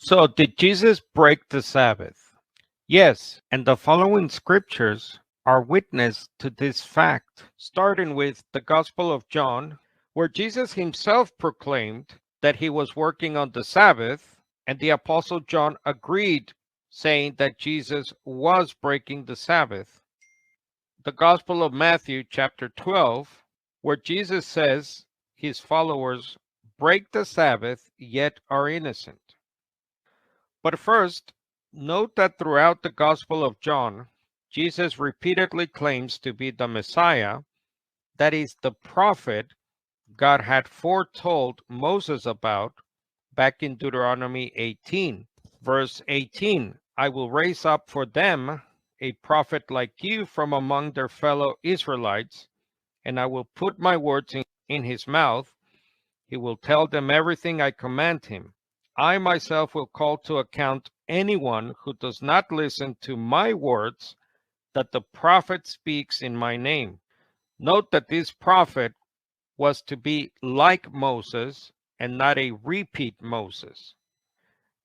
So, did Jesus break the Sabbath? Yes, and the following scriptures are witness to this fact, starting with the Gospel of John, where Jesus himself proclaimed that he was working on the Sabbath, and the Apostle John agreed, saying that Jesus was breaking the Sabbath. The Gospel of Matthew, chapter 12, where Jesus says his followers break the Sabbath yet are innocent. But first, note that throughout the Gospel of John, Jesus repeatedly claims to be the Messiah, that is, the prophet God had foretold Moses about back in Deuteronomy 18. Verse 18, I will raise up for them a prophet like you from among their fellow Israelites, and I will put my words in his mouth. He will tell them everything I command him. I myself will call to account anyone who does not listen to my words that the prophet speaks in my name. Note that this prophet was to be like Moses and not a repeat Moses.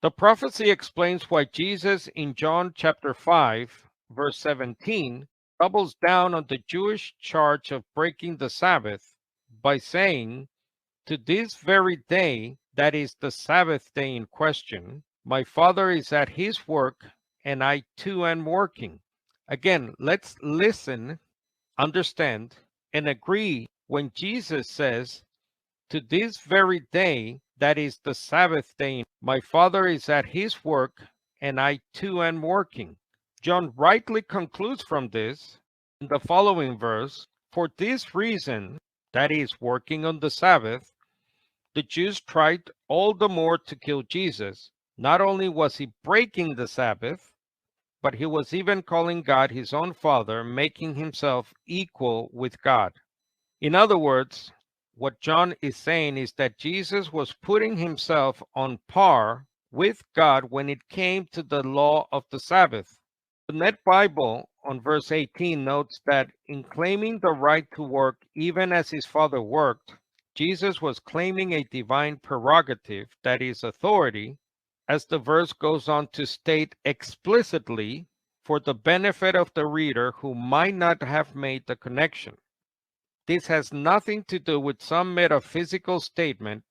The prophecy explains why Jesus in John chapter 5, verse 17, doubles down on the Jewish charge of breaking the Sabbath by saying, to this very day, that is the Sabbath day in question, my Father is at his work, and I too am working. Again, let's listen, understand, and agree when Jesus says, to this very day, that is the Sabbath day, my Father is at his work, and I too am working. John rightly concludes from this in the following verse, for this reason, that is, working on the Sabbath, the Jews tried all the more to kill Jesus. Not only was he breaking the Sabbath, but he was even calling God his own Father, making himself equal with God. In other words, what John is saying is that Jesus was putting himself on par with God when it came to the law of the Sabbath. The Net Bible on verse 18 notes that in claiming the right to work even as his Father worked, Jesus was claiming a divine prerogative, that is, authority, as the verse goes on to state explicitly for the benefit of the reader who might not have made the connection. This has nothing to do with some metaphysical statement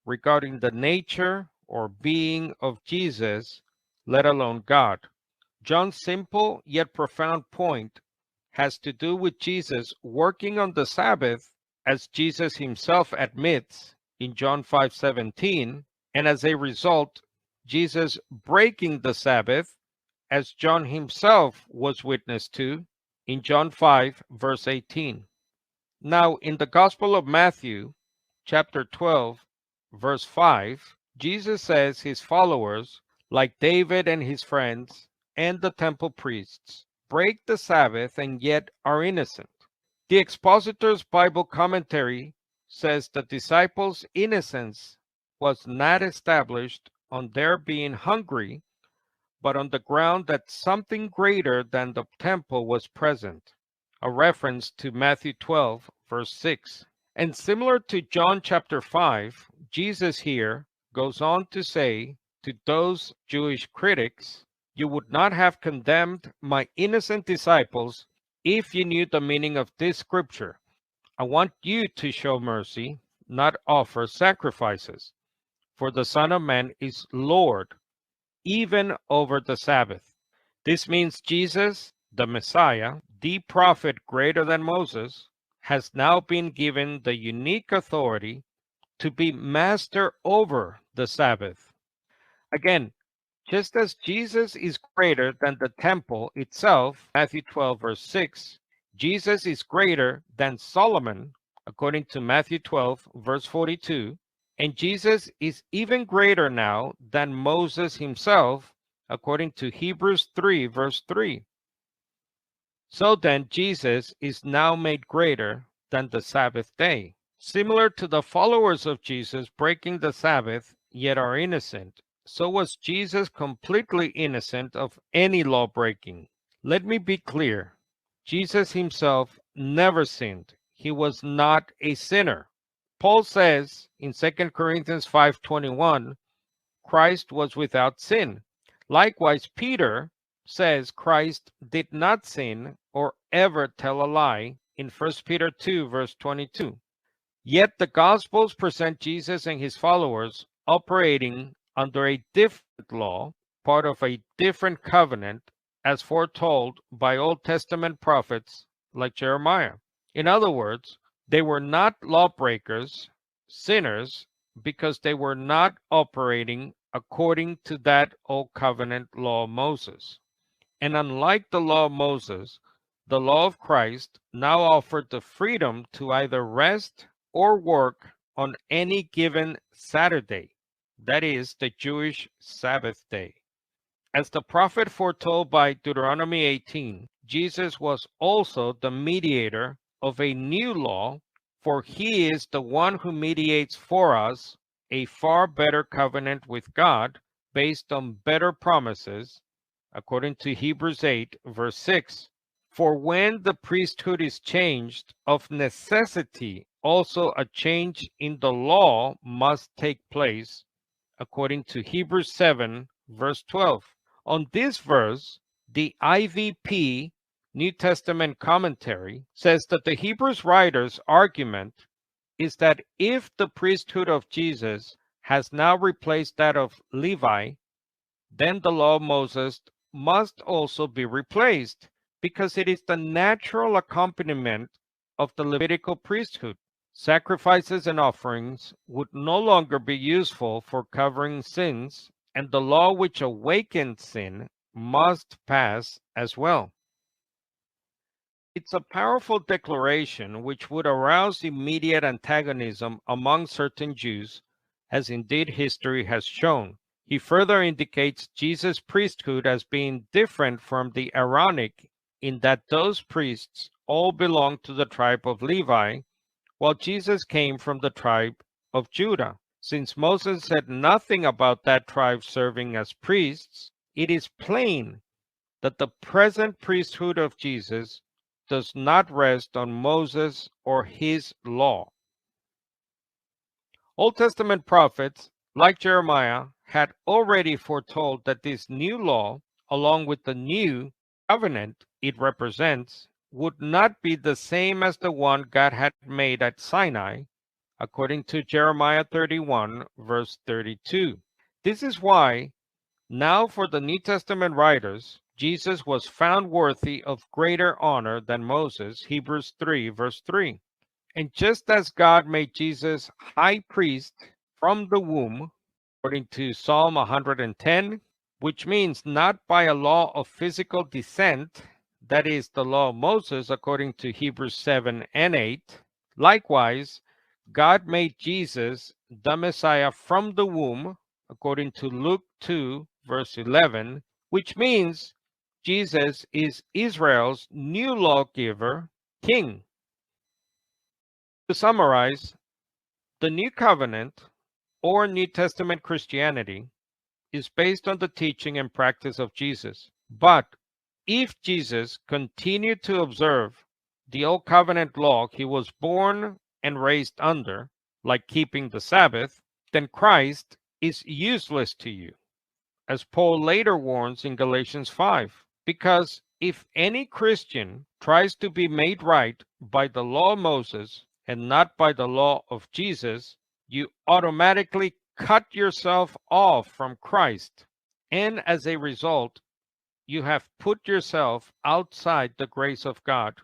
regarding the nature or being of Jesus, let alone God. John's simple yet profound point has to do with Jesus working on the Sabbath, as Jesus himself admits in John 5:17, and as a result, Jesus breaking the Sabbath, as John himself was witness to in John 5, verse 18. Now, in the Gospel of Matthew, chapter 12, verse 5, Jesus says his followers, like David and his friends and the temple priests, break the Sabbath and yet are innocent. The Expositor's Bible Commentary says the disciples' innocence was not established on their being hungry, but on the ground that something greater than the temple was present, a reference to Matthew 12, verse 6. And similar to John chapter 5, Jesus here goes on to say to those Jewish critics, you would not have condemned my innocent disciples if you knew the meaning of this scripture. I want you to show mercy, not offer sacrifices, for the Son of Man is Lord, even over the Sabbath. This means Jesus, the Messiah, the prophet greater than Moses, has now been given the unique authority to be master over the Sabbath. Again, just as Jesus is greater than the temple itself, Matthew 12, verse 6, Jesus is greater than Solomon, according to Matthew 12, verse 42, and Jesus is even greater now than Moses himself, according to Hebrews 3, verse 3. So then, Jesus is now made greater than the Sabbath day. Similar to the followers of Jesus breaking the Sabbath, yet are innocent, so was Jesus completely innocent of any law breaking. Let me be clear. Jesus himself never sinned. He was not a sinner. Paul says in 2 Corinthians 5:21, Christ was without sin. Likewise, Peter says Christ did not sin or ever tell a lie in 1 Peter 2, verse 22. Yet the Gospels present Jesus and his followers operating under a different law, part of a different covenant, as foretold by Old Testament prophets like Jeremiah. In other words, they were not lawbreakers, sinners, because they were not operating according to that Old Covenant law of Moses. And unlike the law of Moses, the law of Christ now offered the freedom to either rest or work on any given Saturday, that is, the Jewish Sabbath day. As the prophet foretold by Deuteronomy 18, Jesus was also the mediator of a new law, for he is the one who mediates for us a far better covenant with God based on better promises, according to Hebrews 8, verse 6. For when the priesthood is changed, of necessity also a change in the law must take place, according to Hebrews 7, verse 12. On this verse, the IVP New Testament commentary says that the Hebrews writer's argument is that if the priesthood of Jesus has now replaced that of Levi, then the law of Moses must also be replaced because it is the natural accompaniment of the Levitical priesthood. Sacrifices and offerings would no longer be useful for covering sins, and the law which awakened sin must pass as well. It's a powerful declaration which would arouse immediate antagonism among certain Jews, as indeed history has shown. He further indicates Jesus' priesthood as being different from the Aaronic in that those priests all belonged to the tribe of Levi, while Jesus came from the tribe of Judah. Since Moses said nothing about that tribe serving as priests, it is plain that the present priesthood of Jesus does not rest on Moses or his law. Old Testament prophets, like Jeremiah, had already foretold that this new law, along with the new covenant it represents, would not be the same as the one God had made at Sinai, according to Jeremiah 31, verse 32. This is why, now for the New Testament writers, Jesus was found worthy of greater honor than Moses, Hebrews 3, verse 3. And just as God made Jesus high priest from the womb, according to Psalm 110, which means not by a law of physical descent, that is the law of Moses, according to Hebrews 7 and 8, likewise, God made Jesus the Messiah from the womb, according to Luke 2, verse 11, which means Jesus is Israel's new lawgiver, king. To summarize, the New Covenant, or New Testament Christianity, is based on the teaching and practice of Jesus. But if Jesus continued to observe the Old Covenant law he was born and raised under, like keeping the Sabbath, then Christ is useless to you, as Paul later warns in Galatians 5. Because if any Christian tries to be made right by the law of Moses and not by the law of Jesus, you automatically cut yourself off from Christ. And as a result, you have put yourself outside the grace of God.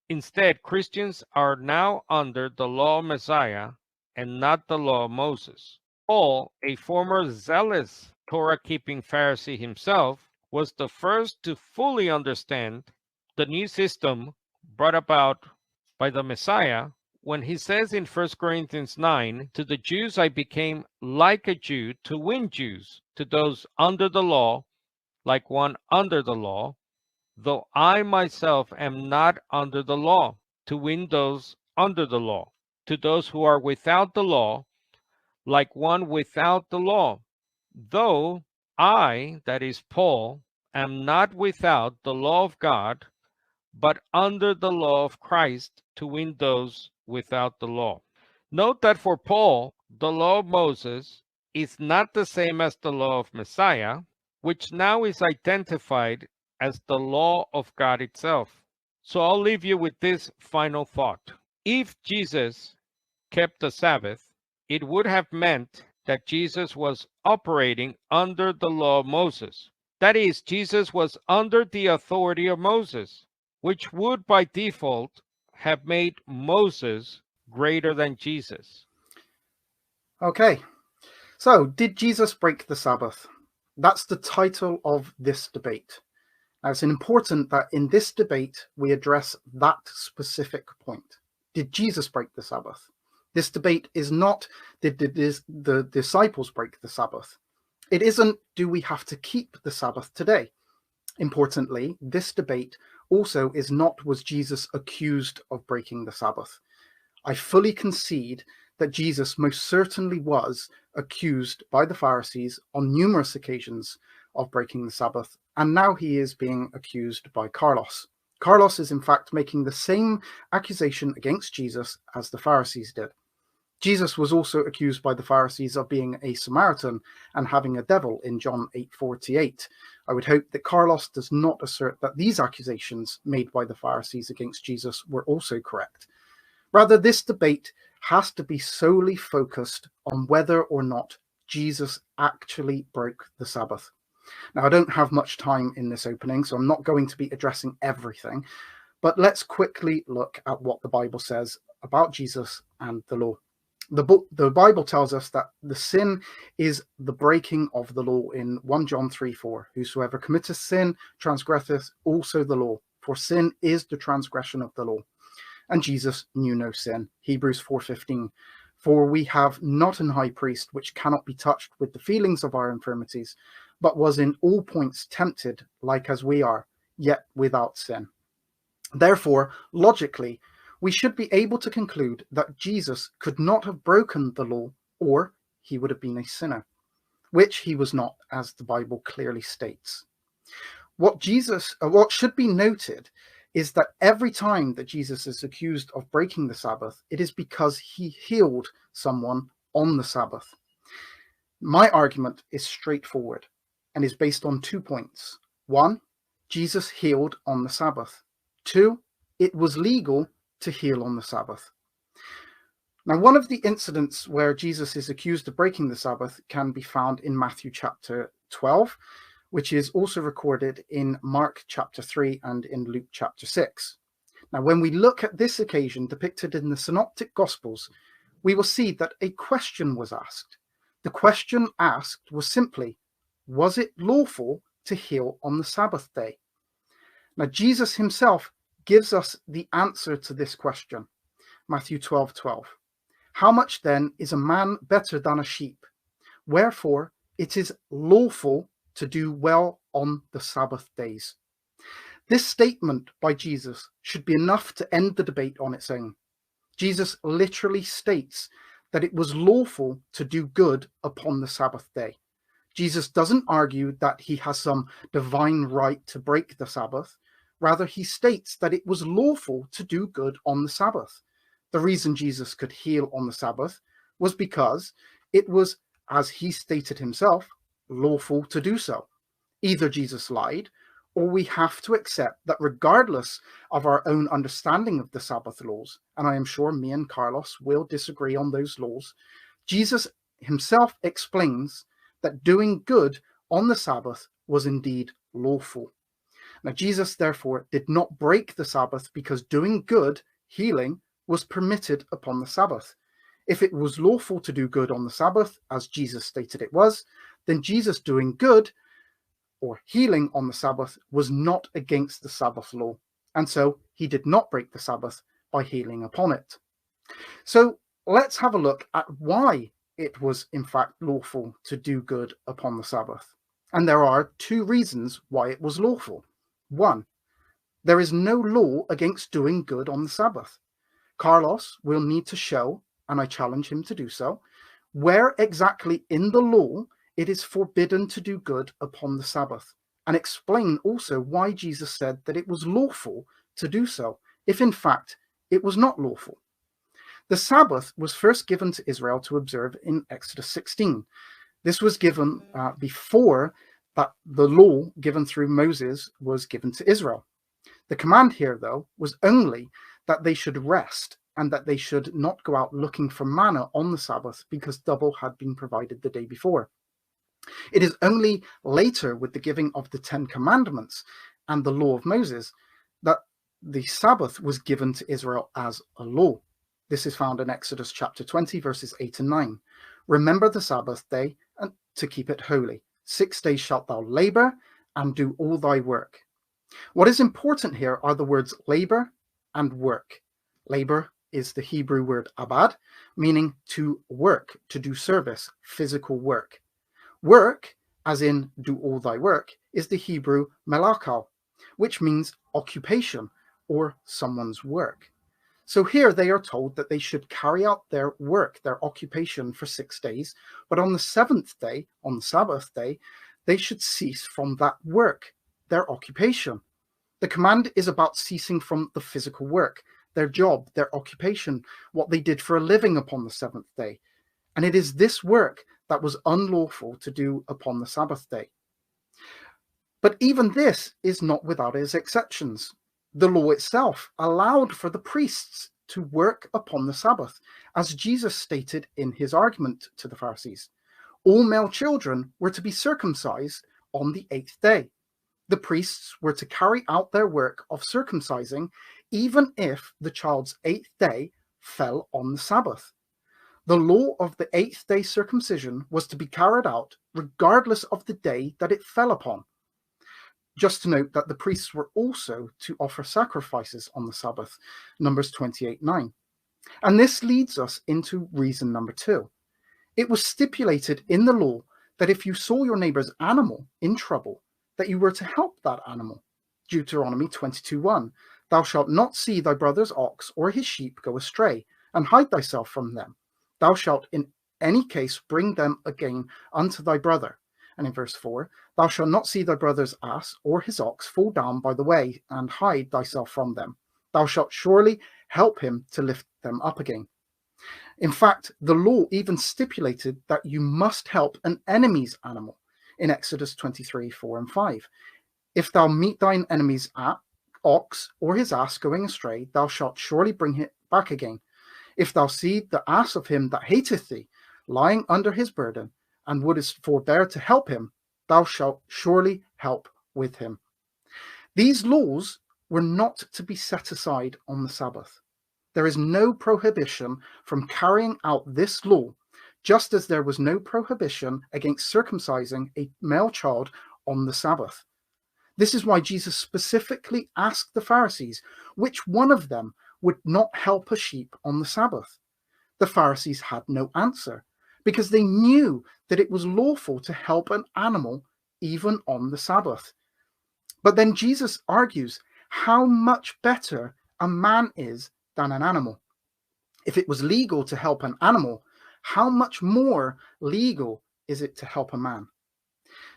Instead, Christians are now under the law of Messiah and not the law of Moses. Paul, a former zealous Torah-keeping Pharisee himself, was the first to fully understand the new system brought about by the Messiah when he says in 1 Corinthians 9, "To the Jews I became like a Jew to win Jews, to those under the law, like one under the law, though I myself am not under the law, to win those under the law, to those who are without the law, like one without the law, though I," that is Paul, "am not without the law of God, but under the law of Christ to win those without the law." Note that for Paul, the law of Moses is not the same as the law of Messiah, which now is identified as the law of God itself. So I'll leave you with this final thought. If Jesus kept the Sabbath, it would have meant that Jesus was operating under the law of Moses. That is, Jesus was under the authority of Moses, which would by default have made Moses greater than Jesus. Okay, so did Jesus break the Sabbath? That's the title of this debate. Now, it's important that in this debate we address that specific point. Did Jesus break the Sabbath? This debate is not did the disciples break the Sabbath. It isn't do we have to keep the Sabbath today. Importantly, this debate also is not was Jesus accused of breaking the Sabbath. I fully concede that Jesus most certainly was accused by the Pharisees on numerous occasions of breaking the Sabbath, and now he is being accused by Carlos. Carlos is in fact making the same accusation against Jesus as the Pharisees did. Jesus was also accused by the Pharisees of being a Samaritan and having a devil in John 8:48. I would hope that Carlos does not assert that these accusations made by the Pharisees against Jesus were also correct. Rather, this debate has to be solely focused on whether or not Jesus actually broke the Sabbath. Now, I don't have much time in this opening, so I'm not going to be addressing everything, but let's quickly look at what the Bible says about Jesus and the law. The Bible tells us that the sin is the breaking of the law in 1 John 3:4. Whosoever committeth sin transgresseth also the law, for sin is the transgression of the law. And Jesus knew no sin. Hebrews 4:15. For we have not an high priest which cannot be touched with the feelings of our infirmities, but was in all points tempted like as we are, yet without sin. Therefore, logically, we should be able to conclude that Jesus could not have broken the law, or he would have been a sinner, which he was not, as the Bible clearly states. What should be noted is that every time that Jesus is accused of breaking the Sabbath, it is because he healed someone on the Sabbath. My argument is straightforward and is based on 2 points. 1, Jesus healed on the Sabbath. 2, it was legal to heal on the Sabbath. Now, one of the incidents where Jesus is accused of breaking the Sabbath can be found in Matthew chapter 12, which is also recorded in Mark chapter 3 and in Luke chapter 6. Now, when we look at this occasion depicted in the Synoptic Gospels, we will see that a question was asked. The question asked was simply, was it lawful to heal on the Sabbath day? Now, Jesus himself gives us the answer to this question. Matthew 12:12. How much then is a man better than a sheep? Wherefore it is lawful to do well on the Sabbath days. This statement by Jesus should be enough to end the debate on its own. Jesus literally states that it was lawful to do good upon the Sabbath day. Jesus doesn't argue that he has some divine right to break the Sabbath. Rather, he states that it was lawful to do good on the Sabbath. The reason Jesus could heal on the Sabbath was because it was, as he stated himself, lawful to do so. Either Jesus lied, or we have to accept that regardless of our own understanding of the Sabbath laws, and I am sure me and Carlos will disagree on those laws, Jesus himself explains that doing good on the Sabbath was indeed lawful. Now, Jesus, therefore, did not break the Sabbath because doing good, healing, was permitted upon the Sabbath. If it was lawful to do good on the Sabbath, as Jesus stated it was, then Jesus doing good or healing on the Sabbath was not against the Sabbath law, and so he did not break the Sabbath by healing upon it. So let's have a look at why it was in fact lawful to do good upon the Sabbath. And there are 2 reasons why it was lawful. 1, there is no law against doing good on the Sabbath. Carlos will need to show, and I challenge him to do so, where exactly in the law it is forbidden to do good upon the Sabbath, and explain also why Jesus said that it was lawful to do so, if in fact it was not lawful. The Sabbath was first given to Israel to observe in Exodus 16. This was given before that the law given through Moses was given to Israel. The command here, though, was only that they should rest and that they should not go out looking for manna on the Sabbath because double had been provided the day before. It is only later, with the giving of the Ten Commandments and the law of Moses, that the Sabbath was given to Israel as a law. This is found in Exodus chapter 20, verses 8 and 9. Remember the Sabbath day and to keep it holy. 6 days shalt thou labor and do all thy work. What is important here are the words labor and work. Labor is the Hebrew word abad, meaning to work, to do service, physical work. Work, as in do all thy work, is the Hebrew melakal, which means occupation or someone's work. So here they are told that they should carry out their work, their occupation, for 6 days, but on the seventh day, on the Sabbath day, they should cease from that work, their occupation. The command is about ceasing from the physical work, their job, their occupation, what they did for a living upon the seventh day. And it is this work that was unlawful to do upon the Sabbath day. But even this is not without its exceptions. The law itself allowed for the priests to work upon the Sabbath, as Jesus stated in his argument to the Pharisees. All male children were to be circumcised on the 8th day. The priests were to carry out their work of circumcising even if the child's 8th day fell on the Sabbath. The law of the 8th day circumcision was to be carried out regardless of the day that it fell upon. Just to note that the priests were also to offer sacrifices on the Sabbath, Numbers 28:9. And this leads us into reason number 2. It was stipulated in the law that if you saw your neighbor's animal in trouble, that you were to help that animal. Deuteronomy 22:1. Thou shalt not see thy brother's ox or his sheep go astray, and hide thyself from them. Thou shalt in any case bring them again unto thy brother. And in verse 4, thou shalt not see thy brother's ass or his ox fall down by the way, and hide thyself from them. Thou shalt surely help him to lift them up again. In fact, the law even stipulated that you must help an enemy's animal in Exodus 23:4 and 5. If thou meet thine enemy's ox or his ass going astray, thou shalt surely bring it back again. If thou see the ass of him that hateth thee lying under his burden, and wouldest forbear to help him, thou shalt surely help with him. These laws were not to be set aside on the Sabbath. There is no prohibition from carrying out this law, just as there was no prohibition against circumcising a male child on the Sabbath. This is why Jesus specifically asked the Pharisees which one of them would not help a sheep on the Sabbath. The Pharisees had no answer, because they knew that it was lawful to help an animal even on the Sabbath. But then Jesus argues how much better a man is than an animal. If it was legal to help an animal, how much more legal is it to help a man?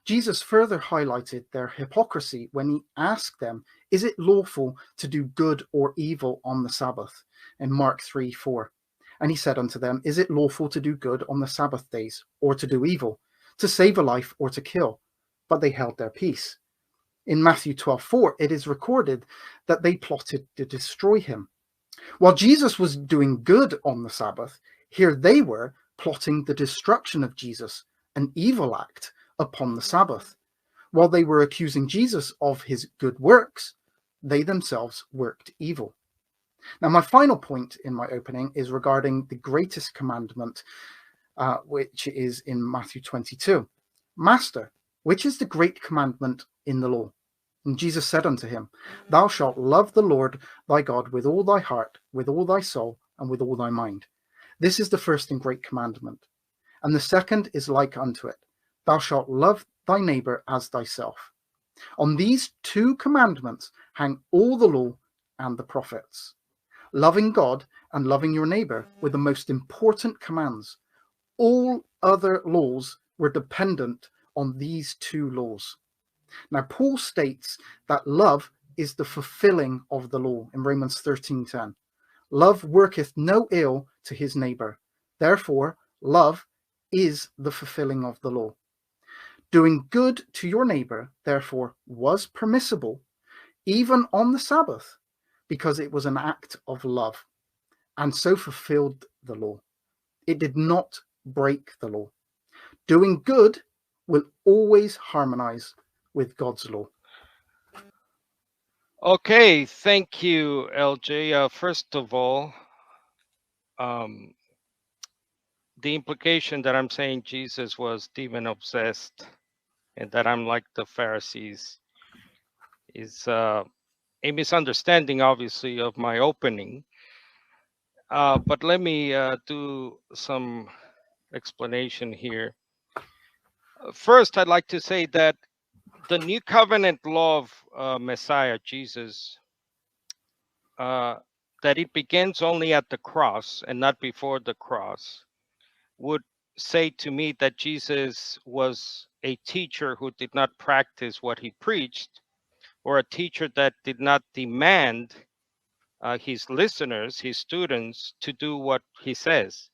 Jesus further highlighted their hypocrisy when he asked them, is it lawful to do good or evil on the Sabbath? In Mark 3:4. And he said unto them, is it lawful to do good on the Sabbath days, or to do evil, to save a life or to kill? But they held their peace. In Matthew 12:4, it is recorded that they plotted to destroy him. While Jesus was doing good on the Sabbath, here they were plotting the destruction of Jesus, an evil act, upon the Sabbath. While they were accusing Jesus of his good works, they themselves worked evil. Now, my final point in my opening is regarding the greatest commandment, which is in Matthew 22. Master, which is the great commandment in the law? And Jesus said unto him, thou shalt love the Lord thy God with all thy heart, with all thy soul, and with all thy mind. This is the first and great commandment. And the second is like unto it. Thou shalt love thy neighbor as thyself. On these two commandments hang all the law and the prophets. Loving God and loving your neighbor were the most important commands. All other laws were dependent on these two laws. Now, Paul states that love is the fulfilling of the law in Romans 13:10. Love worketh no ill to his neighbor. Therefore, love is the fulfilling of the law. Doing good to your neighbor, therefore, was permissible even on the Sabbath, because it was an act of love, and so fulfilled the law. It did not break the law. Doing good will always harmonize with God's law. Okay, thank you, LJ. First of all, um, the implication that I'm saying Jesus was demon obsessed and that I'm like the Pharisees is a misunderstanding, obviously, of my opening. But let me do some explanation here. First, I'd like to say that the new covenant law of Messiah, Jesus, uh, that it begins only at the cross and not before the cross, would say to me that Jesus was a teacher who did not practice what he preached, or a teacher that did not demand his listeners, his students, to do what he says.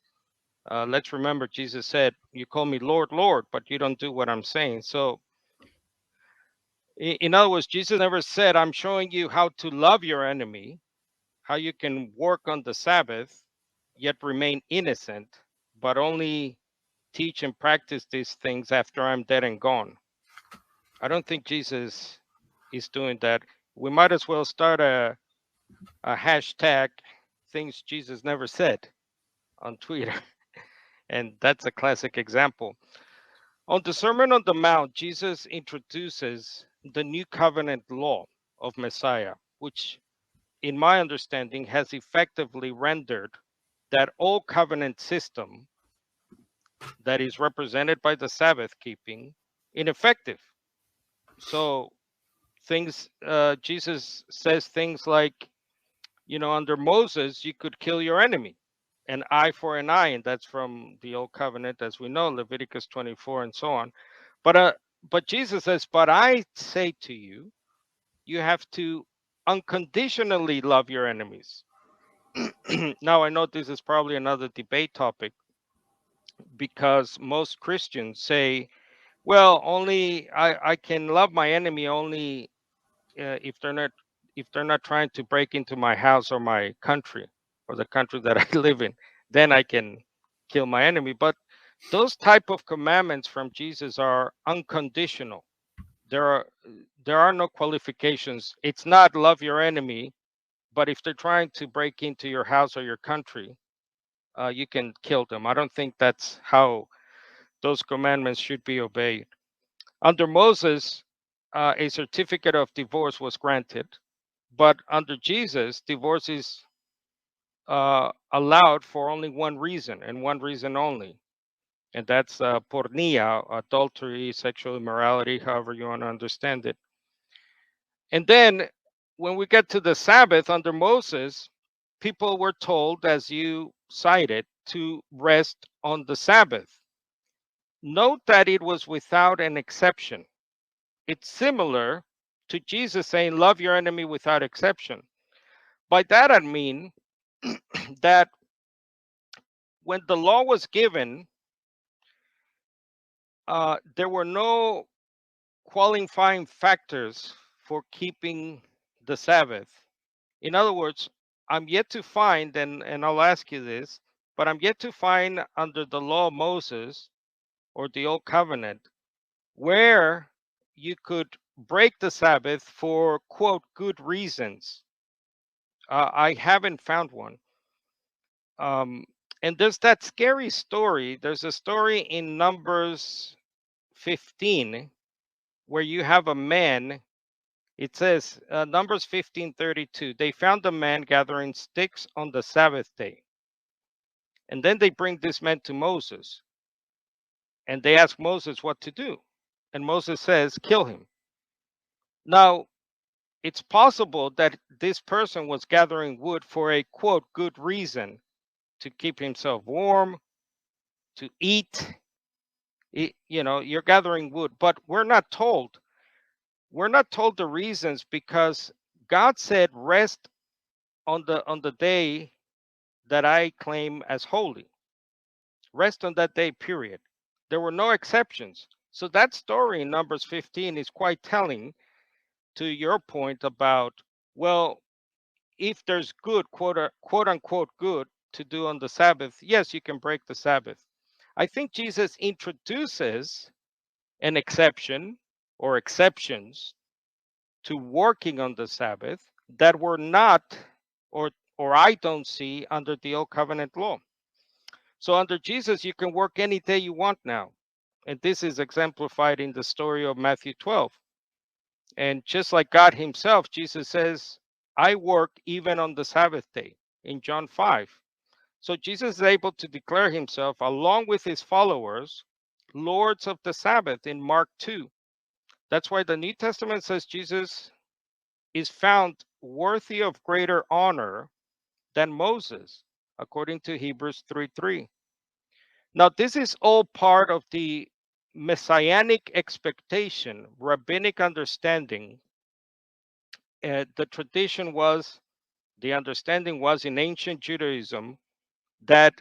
Let's remember, Jesus said, "You call me Lord, Lord, but you don't do what I'm saying." So, in other words, Jesus never said, "I'm showing you how to love your enemy, how you can work on the Sabbath, yet remain innocent, but only teach and practice these things after I'm dead and gone." I don't think Jesus is doing that. We might as well start a hashtag things Jesus never said on Twitter. And that's a classic example. On the Sermon on the Mount, Jesus introduces the new covenant law of Messiah, which, in my understanding, has effectively rendered that old covenant system that is represented by the Sabbath keeping ineffective. So Jesus says things like, under Moses, you could kill your enemy, an eye for an eye, and that's from the old covenant, as we know, Leviticus 24 and so on. But Jesus says, but I say to you, you have to unconditionally love your enemies. Now, I know this is probably another debate topic because most Christians say, well, only I can love my enemy only if they're not trying to break into my house or my country or the country that I live in. Then I can kill my enemy. But those type of commandments from Jesus are unconditional. There are no qualifications. It's not love your enemy, but if they're trying to break into your house or your country, you can kill them. I don't think that's how those commandments should be obeyed. Under Moses, a certificate of divorce was granted, but under Jesus, divorce is allowed for only one reason and one reason only, and that's pornea, adultery, sexual immorality, however you want to understand it. And then when we get to the Sabbath under Moses, people were told, as you cited, to rest on the Sabbath. Note that it was without an exception. It's similar to Jesus saying, love your enemy without exception. By that I mean that when the law was given, there were no qualifying factors for keeping the Sabbath. In other words, I'm yet to find, and I'll ask you this, but I'm yet to find under the law of Moses or the Old Covenant where you could break the Sabbath for, quote, good reasons. I haven't found one. Um, and there's that scary story. There's a story in Numbers 15 where you have a man. It says, Numbers 15:32, they found a man gathering sticks on the Sabbath day. And then they bring this man to Moses. And they ask Moses what to do. And Moses says, kill him. Now, it's possible that this person was gathering wood for a, quote, good reason, to keep himself warm, to eat. You're gathering wood, but we're not told. We're not told the reasons because God said, rest on the day that I claim as holy. Rest on that day, period. There were no exceptions. So that story in Numbers 15 is quite telling to your point about, well, if there's good, quote unquote, good to do on the Sabbath, yes, you can break the Sabbath. I think Jesus introduces an exception or exceptions to working on the Sabbath that were not, or I don't see under the old covenant law. So under Jesus, you can work any day you want now. And this is exemplified in the story of Matthew 12. And just like God himself, Jesus says, I work even on the Sabbath day in John 5. So Jesus is able to declare himself, along with his followers, lords of the Sabbath in Mark 2. That's why the New Testament says Jesus is found worthy of greater honor than Moses, according to Hebrews 3:3. Now, this is all part of the messianic expectation, rabbinic understanding. The tradition was, the understanding was in ancient Judaism that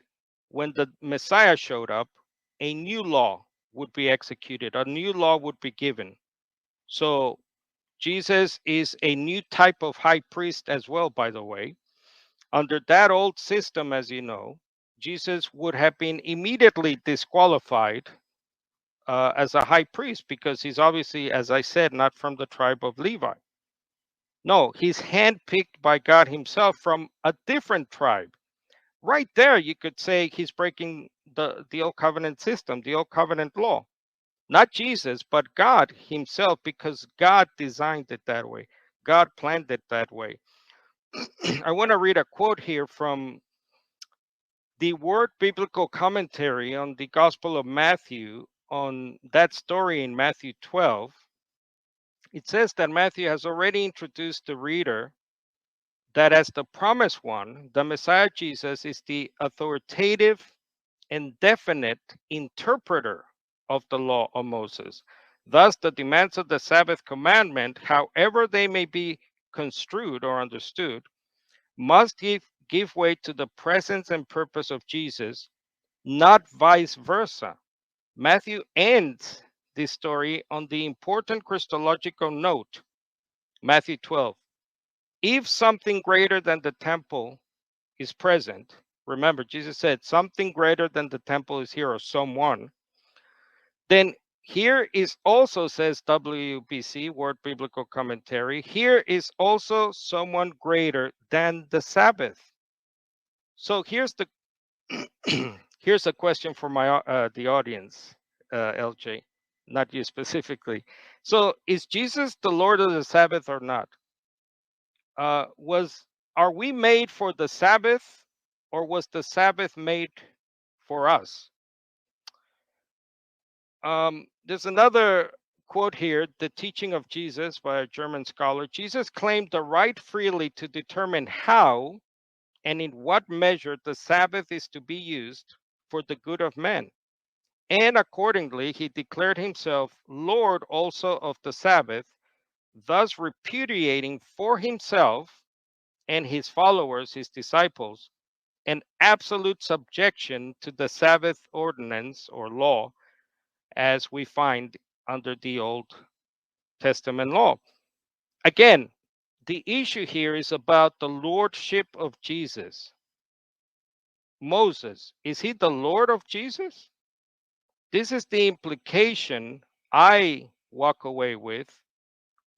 when the Messiah showed up, a new law would be executed, a new law would be given. So Jesus is a new type of high priest as well, by the way. Under that old system, as you know, Jesus would have been immediately disqualified as a high priest because he's obviously, as I said, not from the tribe of Levi. No, he's handpicked by God himself from a different tribe. Right there, you could say he's breaking the old covenant system, the old covenant law. Not Jesus, but God himself, because God designed it that way. God planned it that way. I want to read a quote here from the Word Biblical Commentary on the Gospel of Matthew on that story in Matthew 12. It says that Matthew has already introduced the reader that as the promised one, the Messiah Jesus is the authoritative and definite interpreter of the law of Moses. Thus, the demands of the Sabbath commandment, however they may be construed or understood, must give way to the presence and purpose of Jesus, not vice versa. Matthew ends this story on the important Christological note, Matthew 12. If something greater than the temple is present, remember, Jesus said something greater than the temple is here, or someone, then here is also, says WBC, Word Biblical Commentary, here is also someone greater than the Sabbath. So here's the here's a question for my the audience, LJ, not you specifically. So is Jesus the Lord of the Sabbath or not? Was Are we made for the Sabbath, or was the Sabbath made for us? There's another quote here, The Teaching of Jesus by a German scholar. Jesus claimed the right freely to determine how and in what measure the Sabbath is to be used for the good of men. And accordingly, he declared himself Lord also of the Sabbath, thus repudiating for himself and his followers, his disciples, an absolute subjection to the Sabbath ordinance or law as we find under the Old Testament law. Again, the issue here is about the lordship of Jesus. Moses, is he the Lord of Jesus? This is the implication I walk away with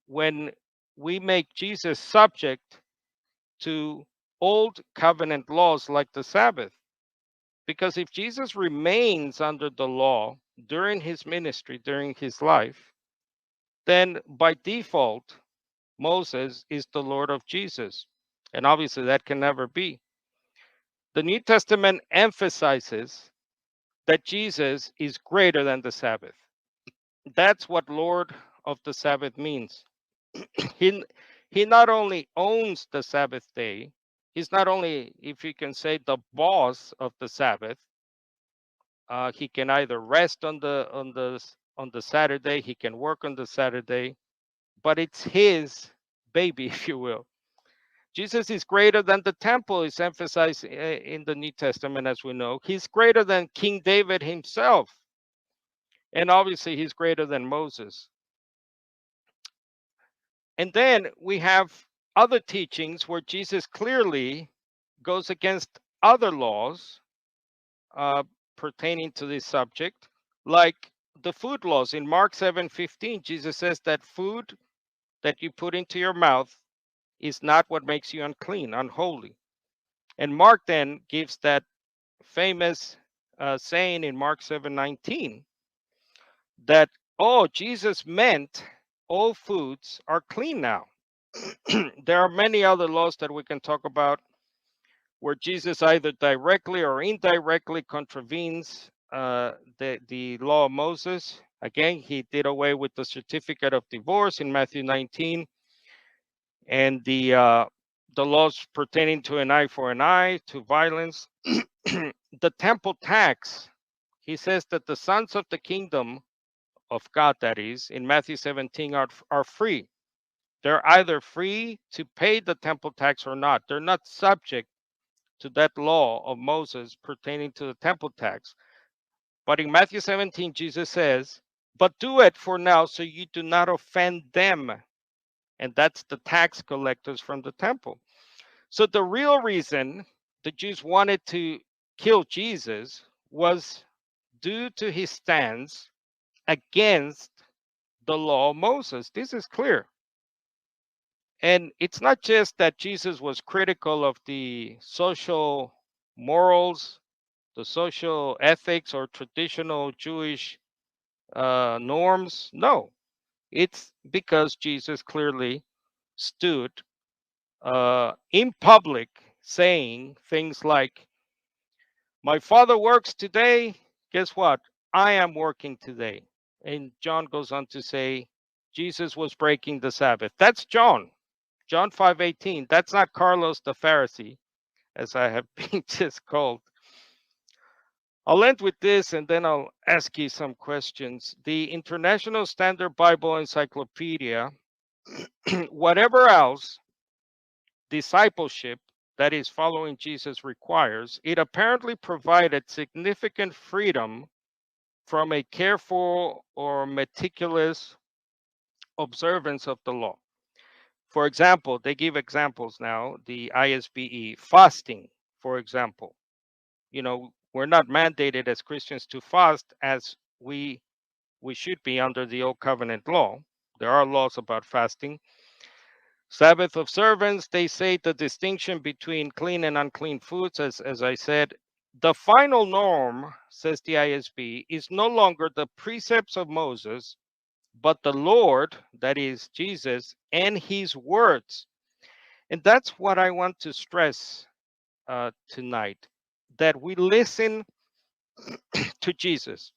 when we make Jesus subject to old covenant laws like the Sabbath. Because if Jesus remains under the law during his ministry, during his life, then by default, Moses is the Lord of Jesus. And obviously, that can never be. The New Testament emphasizes that Jesus is greater than the Sabbath. That's what Lord of the Sabbath means. he, he not only owns the Sabbath day, he's not only, if you can say, the boss of the Sabbath. He can either rest on the Saturday, he can work on the Saturday, but it's his baby, if you will. Jesus is greater than the temple, is emphasized in the New Testament, as we know. He's greater than King David himself. And obviously, he's greater than Moses. And then we have other teachings where Jesus clearly goes against other laws uh, pertaining to this subject, like the food laws. In Mark 7:15, Jesus says that food that you put into your mouth is not what makes you unclean, unholy. And Mark then gives that famous saying in Mark 7:19 that, oh, Jesus meant all foods are clean now. There are many other laws that we can talk about where Jesus either directly or indirectly contravenes the law of Moses. Again, he did away with the certificate of divorce in Matthew 19, and the laws pertaining to an eye for an eye, to violence. The temple tax, he says that the sons of the kingdom of God, that is, in Matthew 17, are free. They're either free to pay the temple tax or not. They're not subject to that law of Moses pertaining to the temple tax. But in Matthew 17, Jesus says, but do it for now so you do not offend them. And that's the tax collectors from the temple. So the real reason the Jews wanted to kill Jesus was due to his stance against the law of Moses. This is clear. And it's not just that Jesus was critical of the social morals, the social ethics, or traditional Jewish norms. No, it's because Jesus clearly stood in public saying things like, my Father works today. Guess what? I am working today. And John goes on to say, Jesus was breaking the Sabbath. That's John. John 5:18. That's not Carlos the Pharisee, as I have been just called. I'll end with this and then I'll ask you some questions. The International Standard Bible Encyclopedia, whatever else discipleship, that is following Jesus, requires, it apparently provided significant freedom from a careful or meticulous observance of the law. For example, they give examples now, the ISBE, fasting, for example. You know, we're not mandated as Christians to fast as we should be under the old covenant law. There are laws about fasting. Sabbath observance, they say the distinction between clean and unclean foods, as I said. The final norm, says the ISB, is no longer the precepts of Moses, but the Lord, that is Jesus, and his words. And that's what I want to stress tonight, that we listen to Jesus,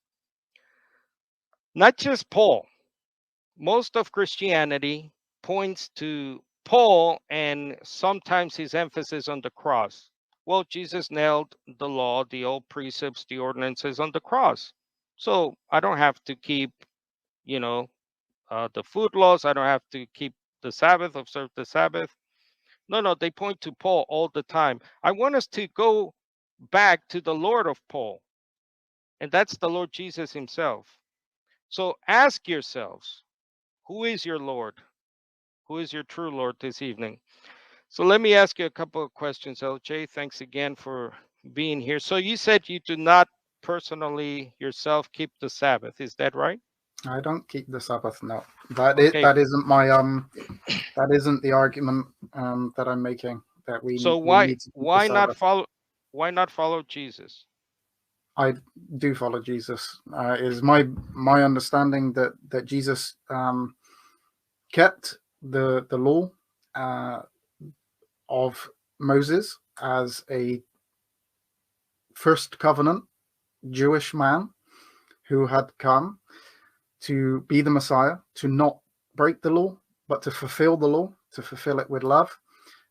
not just Paul. Most of Christianity points to Paul and sometimes his emphasis on the cross. Well, Jesus nailed the law, the old precepts, the ordinances on the cross. So I don't have to keep, you know, the food laws. I don't have to keep the Sabbath, observe the Sabbath. No, no, they point to Paul all the time. I want us to go back to the Lord of Paul, and that's the Lord Jesus himself. So ask yourselves, who is your Lord? Who is your true Lord this evening? So let me ask you a couple of questions, LJ. Thanks again for being here. So you said you do not personally yourself keep the Sabbath. Is that right? I don't keep the Sabbath. No, Okay. that isn't my that isn't the argument that I'm making. That So we need to keep the Sabbath. why not follow Jesus? I do follow Jesus. It is my understanding that Jesus kept the law of Moses as a first covenant Jewish man who had come to be the Messiah, to not break the law, but to fulfill the law, to fulfill it with love.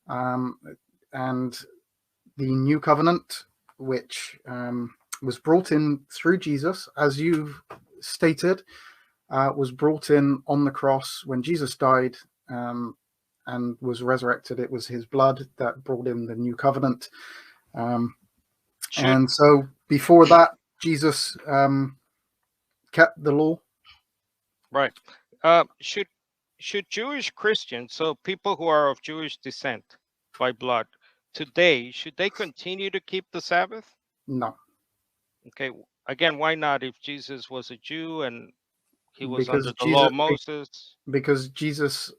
And the new covenant, which was brought in through Jesus, as you've stated, was brought in on the cross when Jesus died and was resurrected. It was his blood that brought in the new covenant. And so before that, Jesus kept the law. Right. Should Jewish Christians, so people who are of Jewish descent by blood, today, should they continue to keep the Sabbath? No, Okay. Again, why not? If Jesus was a Jew and he was because under the law Jesus of Moses. because Jesus,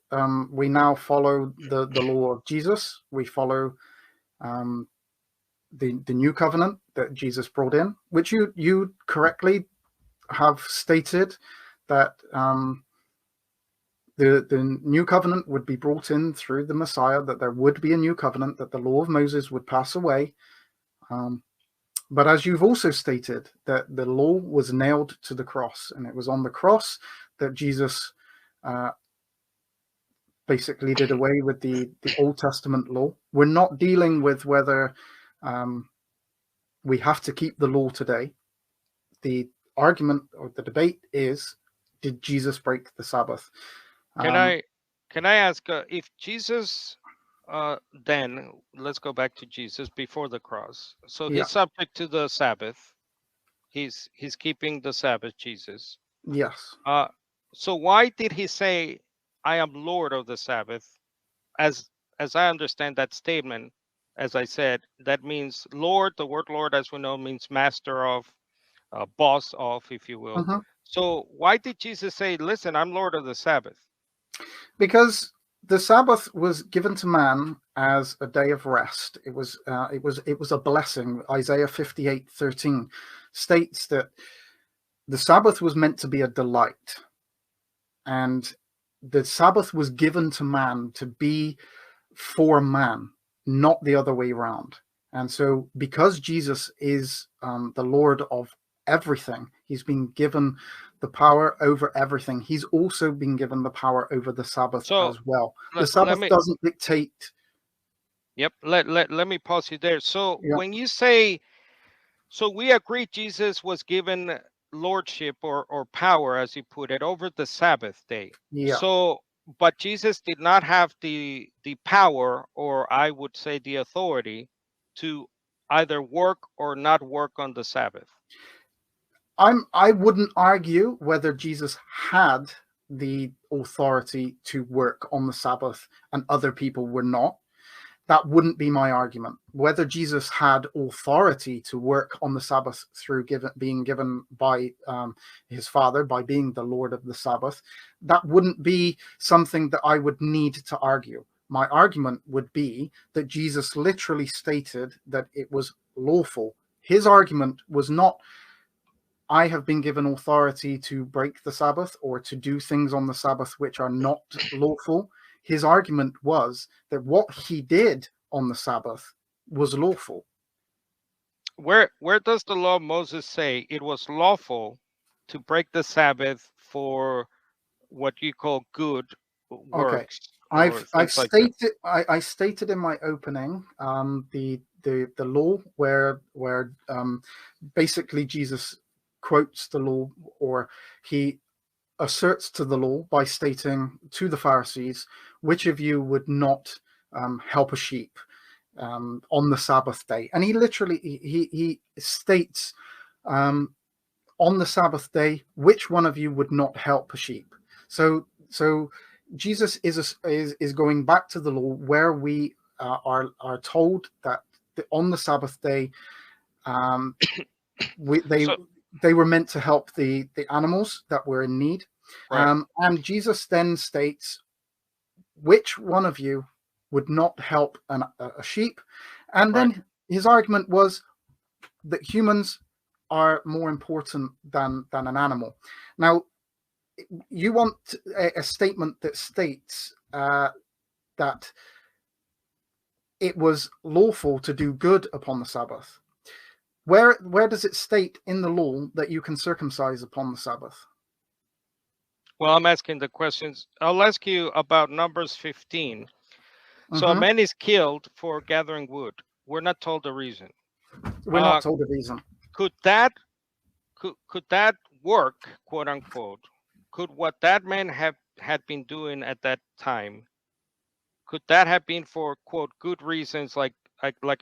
we now follow the law of Jesus. We follow um, the new covenant that Jesus brought in, which you correctly have stated that the new covenant would be brought in through the Messiah, that there would be a new covenant, that the law of Moses would pass away. But as you've also stated, that the law was nailed to the cross, and it was on the cross that Jesus uh, basically did away with the Old Testament law. We're not dealing with whether we have to keep the law today. The argument or the debate is, did Jesus break the Sabbath? Can Um, I can I ask if Jesus then let's go back to Jesus before the cross. So yeah, he's subject to the Sabbath. He's keeping the Sabbath, Jesus. yes. Uh so why did he say, I am Lord of the Sabbath? As I understand that statement, as I said, that means Lord. The word Lord, as we know, means master of, boss of, if you will. Mhm. So why did Jesus say, listen, I'm Lord of the Sabbath? Because the Sabbath was given to man as a day of rest. It was a blessing. Isaiah 58:13 states that the Sabbath was meant to be a delight, and the Sabbath was given to man to be for man, not the other way around. And so, because Jesus is the Lord of everything, he's been given the power over everything. He's also been given the power over the Sabbath So as well. The let Sabbath me, doesn't dictate. yep, let me pause you there. So Yeah, when you say, so we agree Jesus was given lordship or power, as you put it, over the Sabbath day. yeah. So, but Jesus did not have the power, or I would say the authority, to either work or not work on the Sabbath. I wouldn't argue whether Jesus had the authority to work on the Sabbath and other people were not. That wouldn't be my argument. Whether Jesus had authority to work on the Sabbath through being given by his Father, by being the Lord of the Sabbath, that wouldn't be something that I would need to argue. My argument would be that Jesus literally stated that it was lawful. His argument was not, I have been given authority to break the Sabbath or to do things on the Sabbath which are not lawful. His argument was that what he did on the Sabbath was lawful. Where does the law of Moses say it was lawful to break the Sabbath for what you call good Okay, works or I've things like that? stated I stated in my opening the law where basically Jesus quotes the law, or he asserts to the law by stating to the Pharisees, which of you would not help a sheep on the Sabbath day? And he literally he states on the Sabbath day, which one of you would not help a sheep? So Jesus is going back to the law where we are told that on the Sabbath day, um, we, So they were meant to help the animals that were in need. right, And Jesus then states, which one of you would not help a sheep? And right. then his argument was that humans are more important than an animal. Now, you want a statement that states that it was lawful to do good upon the Sabbath. Where does it state in the law that you can circumcise upon the Sabbath? Well, I'm asking the questions. I'll ask you about Numbers 15. So a Mm-hmm. man is killed for gathering wood. We're not told the reason. We're not Uh, told a reason. could that could that work, quote unquote? Could what that man have had been doing at that time, could that have been for quote good reasons, like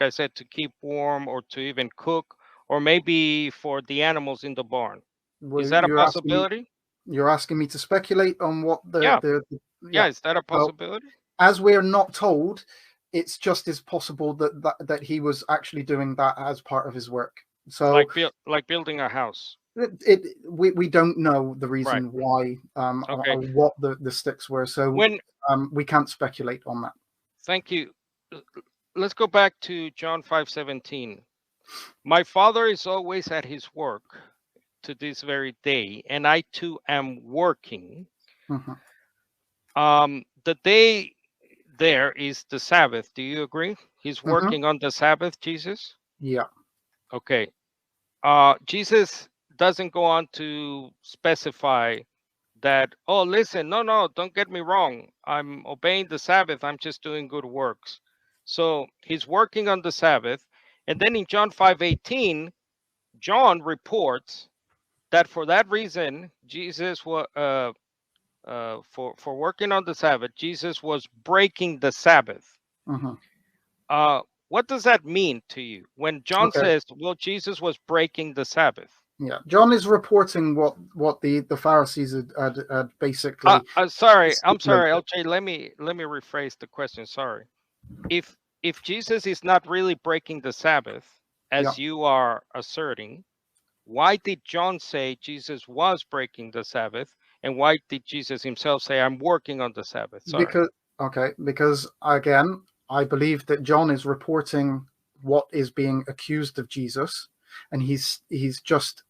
I said, to keep warm or to even cook, or maybe for the animals in the barn? Is that a You're asking me. possibility? You're asking me to speculate on what Yeah. Yeah, yeah. is that a Well, possibility? as we're not told, it's just as possible that he was actually doing that as part of his work. So Like building a house. we don't know the Right. reason why Okay. or what the sticks were. So When we can't speculate on that. Thank you. Let's go back to John 5:17. My Father is always at his work to this very day, and I too am working. Hmm. The day there is the Sabbath. Do you agree? He's Hmm. working on the Sabbath, Jesus? Yeah. Okay. Jesus doesn't go on to specify that, oh, listen, no, don't get me wrong. I'm obeying the Sabbath. I'm just doing good works. So he's working on the Sabbath. And then in John 5:18, John reports that for that reason, Jesus was, for working on the Sabbath, Jesus was breaking the Sabbath. Hmm. Uh, what does that mean to you when John Okay. says, well, Jesus was breaking the Sabbath? Yeah. John is reporting what the Pharisees had basically I'm sorry, stipulated. LJ. Let me rephrase the question. Sorry. If Jesus is not really breaking the Sabbath, Yeah. as you are asserting, why did John say Jesus was breaking the Sabbath, and why did Jesus himself say, "I'm working on the Sabbath"? Sorry. Because because again, I believe that John is reporting what is being accused of Jesus, and he's just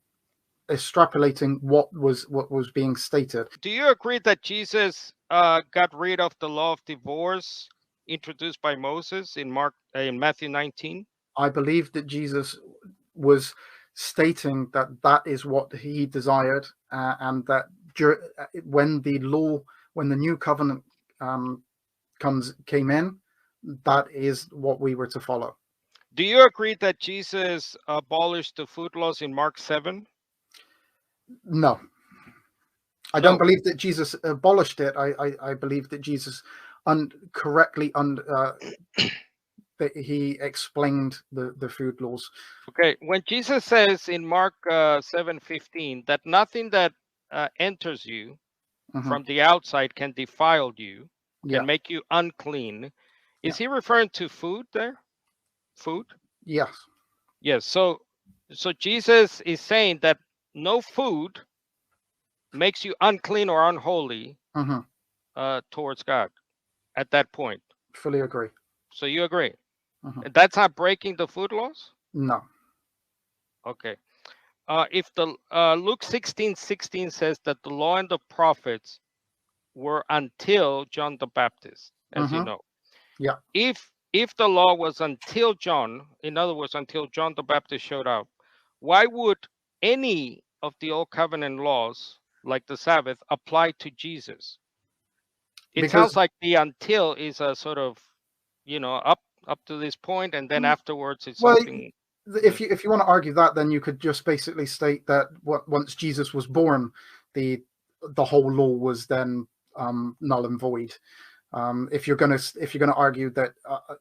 extrapolating what was being stated. Do you agree that Jesus got rid of the law of divorce introduced by Moses in Matthew 19? I believe that Jesus was stating that that is what he desired, and that when the law, when the new covenant um, came in, that is what we were to follow. Do you agree that Jesus abolished the food laws in Mark 7? No, I don't No. believe that Jesus abolished it. I believe that Jesus correctly that he explained the food laws. Okay. When Jesus says in Mark 7:15 that nothing that enters you Hmm. from the outside can defile you, can Yeah. make you unclean, Yeah. is he referring to food there? Food? Yes. Yes. So Jesus is saying that no food makes you unclean or unholy Hmm. towards God at that point. Fully agree. So you agree? Hmm. That's not breaking the food laws? No. Okay. If the Luke 16:16 says that the law and the prophets were until John the Baptist, as you Hmm. know. Yeah. If the law was until John, in other words, until John the Baptist showed up, why would any of the old covenant laws, like the Sabbath, apply to Jesus? It sounds Because like the until is a sort of, up to this point, and then afterwards it's well, something. if you want to argue that, then you could just basically state that once Jesus was born, the the whole law was then null and void. If you're gonna argue that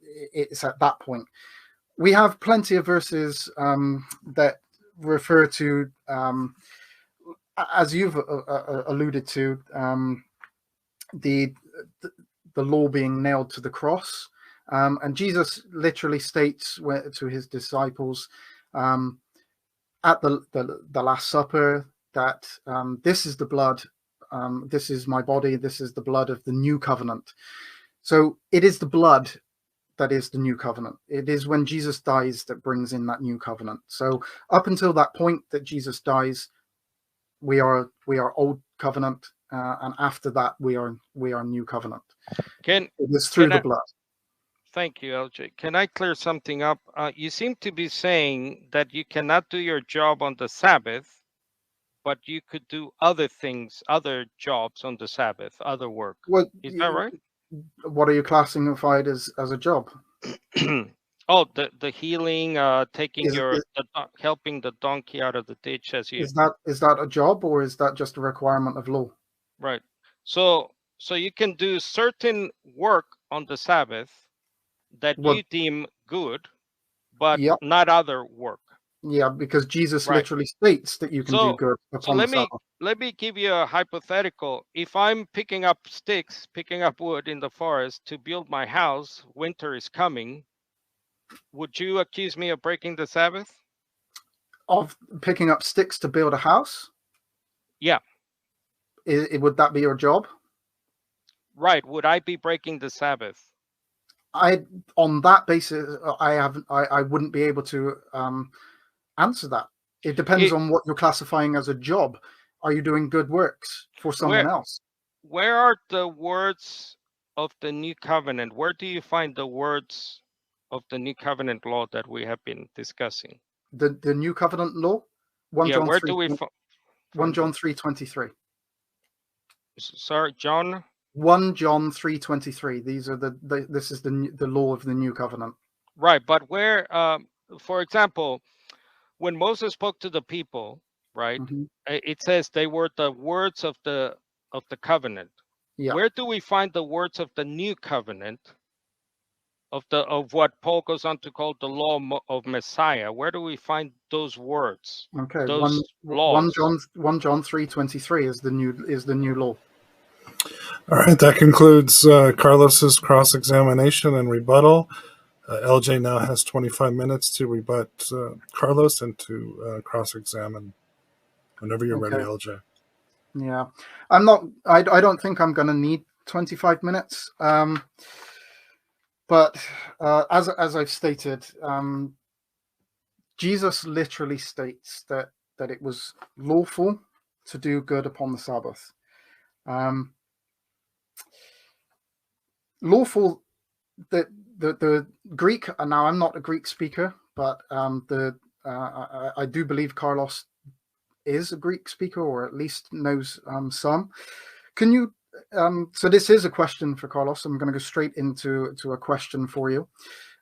it's at that point, we have plenty of verses that refer to, as you've alluded to, the, the the law being nailed to the cross, and Jesus literally states to his disciples um, at the Last Supper that this is the blood, this is my body, this is the blood of the new covenant. So it is the blood that is the new covenant. It is when Jesus dies that brings in that new covenant. So up until that point that Jesus dies, we are old covenant, and after that we are new covenant. Can It is through can the I blood. Thank you, LJ. Can I clear something up? You seem to be saying that you cannot do your job on the Sabbath, but you could do other things, other jobs on the Sabbath, other work. What Is that right? what are you classifying as a job? Oh, the healing, taking Is helping the donkey out of the ditch, as you is that a job, or is that just a requirement of law? right. So you can do certain work on the Sabbath that Well, you deem good, but yeah, not other work. Yeah, because Jesus Right. literally states that you can do So good so upon the let me Sabbath. let me give you a hypothetical. If I'm picking up sticks, picking up wood in the forest to build my house, winter is coming, would you accuse me of breaking the Sabbath? Of picking up sticks to build a house, Yeah, would that be your job? right. Would I be breaking the Sabbath? I On that basis, I wouldn't be able to answer that. It depends It, on what you're classifying as a job. Are you doing good works for someone where else? where are the words of the new covenant? Where do you find the words of the new covenant law that we have been discussing? The new covenant law, 1 Yeah, John where 3, do we 1 find them? John 3:23. Sorry, John. 1 John 3:23. These are this is the law of the new covenant. Right, but where, for example, when Moses spoke to the people, right, Hmm. it says they were the words of the covenant. Yeah. Where do we find the words of the new covenant of what Paul goes on to call the law of Messiah? Where do we find those words, Okay. those 1 laws? John 3:23 is the new law. All right, that concludes Carlos's cross-examination and rebuttal. LJ now has 25 minutes to rebut Carlos and to cross-examine. Whenever you're ready, Okay. LJ. Yeah. I'm not. I don't think I'm going to need 25 minutes. But as I've stated, Jesus literally states that it was lawful to do good upon the Sabbath. Um, Lawful. The Greek. Now, I'm not a Greek speaker, but I do believe Carlos is a Greek speaker, or at least knows some. Can you? So this is a question for Carlos. I'm going to go straight into a question for you.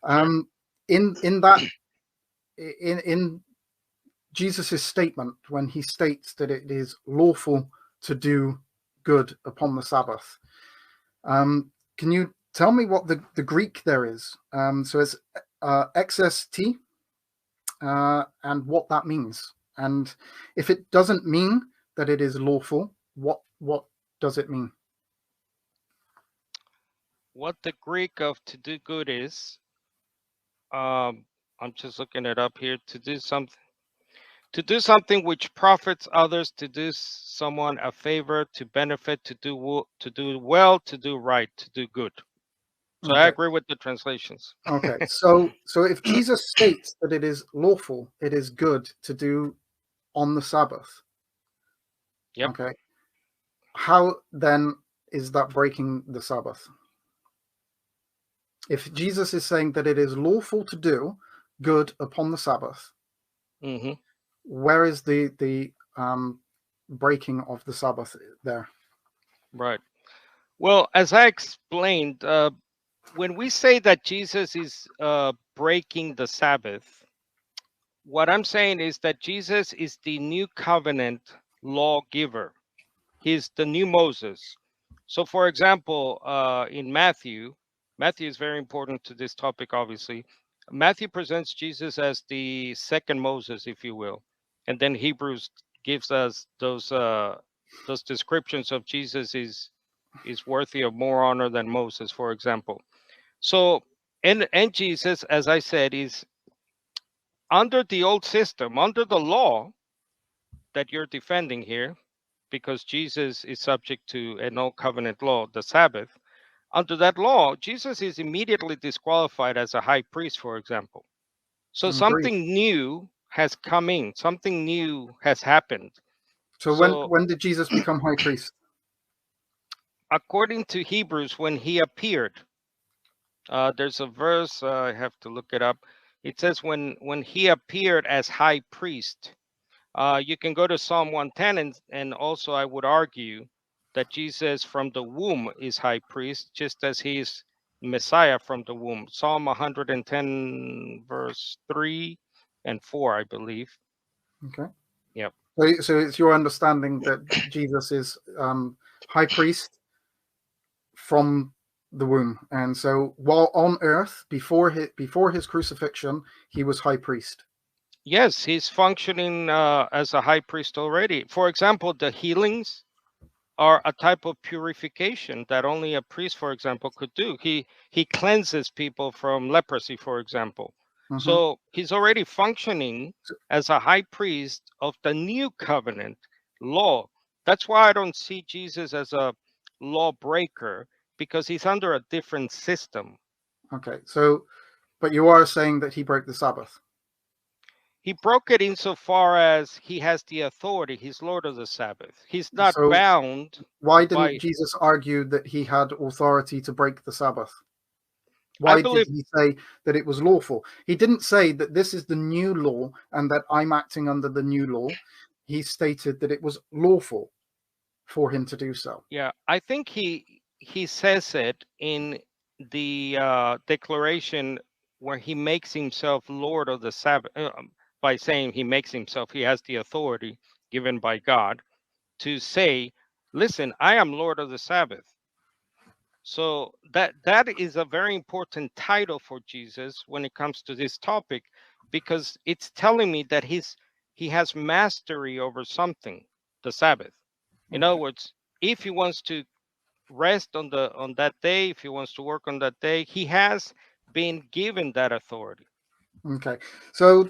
Sure. In that in Jesus' statement, when he states that it is lawful to do good upon the Sabbath, can you tell me what the Greek there is? So it's XST, and what that means. And if it doesn't mean that it is lawful, what does it mean? What the Greek of to do good is, I'm just looking it up here, to do something which profits others, to do someone a favor, to benefit, to do well, to do right, to do good. So I Okay. agree with the translations. Okay. So if Jesus states that it is lawful, it is good to do on the Sabbath. Yep. Okay. How then is that breaking the Sabbath? If Jesus is saying that it is lawful to do good upon the Sabbath, Mm-hmm. where is the breaking of the Sabbath there? Right. Well, as I explained, when we say that Jesus is breaking the Sabbath, what I'm saying is that Jesus is the new covenant lawgiver. He's the new Moses. So, for example, in Matthew is very important to this topic, obviously. Matthew presents Jesus as the second Moses, if you will, and then Hebrews gives us those descriptions of Jesus is worthy of more honor than Moses, for example. So, and Jesus, as I said, is under the old system, under the law that you're defending here, because Jesus is subject to an old covenant law, the Sabbath. Under that law, Jesus is immediately disqualified as a high priest, for example. So Agreed. something new has come in, something new has happened. So So, when did Jesus become high priest? according to Hebrews, when he appeared, there's a verse, I have to look it up. It says, when he appeared as high priest. You can go to Psalm 110, and also I would argue that Jesus from the womb is high priest, just as he is Messiah from the womb. Psalm 110, verse 3 and 4, I believe. Okay. Yep. So it's your understanding that Jesus is high priest from the womb, and so while on earth before his crucifixion, he was high priest. Yes, he's functioning as a high priest already. For example, the healings are a type of purification that only a priest, for example, could do. He cleanses people from leprosy, for example. Hmm. So he's already functioning as a high priest of the new covenant law. That's why I don't see Jesus as a lawbreaker, because he's under a different system. Okay, so but you are saying that he broke the Sabbath. He broke it insofar as he has the authority. He's Lord of the Sabbath. He's not So bound why didn't by, Jesus argue that he had authority to break the Sabbath? I Why did believe, he say that it was lawful? He didn't say that this is the new law and that I'm acting under the new law. He stated that it was lawful for him to do so. yeah, I think he says it in the declaration where he makes himself Lord of the Sabbath, by saying he makes himself, he has the authority given by God to say, listen, I am Lord of the Sabbath. So that is a very important title for Jesus when it comes to this topic, because it's telling me that he has mastery over something, the Sabbath. In other Okay. words, if he wants to rest on that day, if he wants to work on that day, he has been given that authority. Okay. So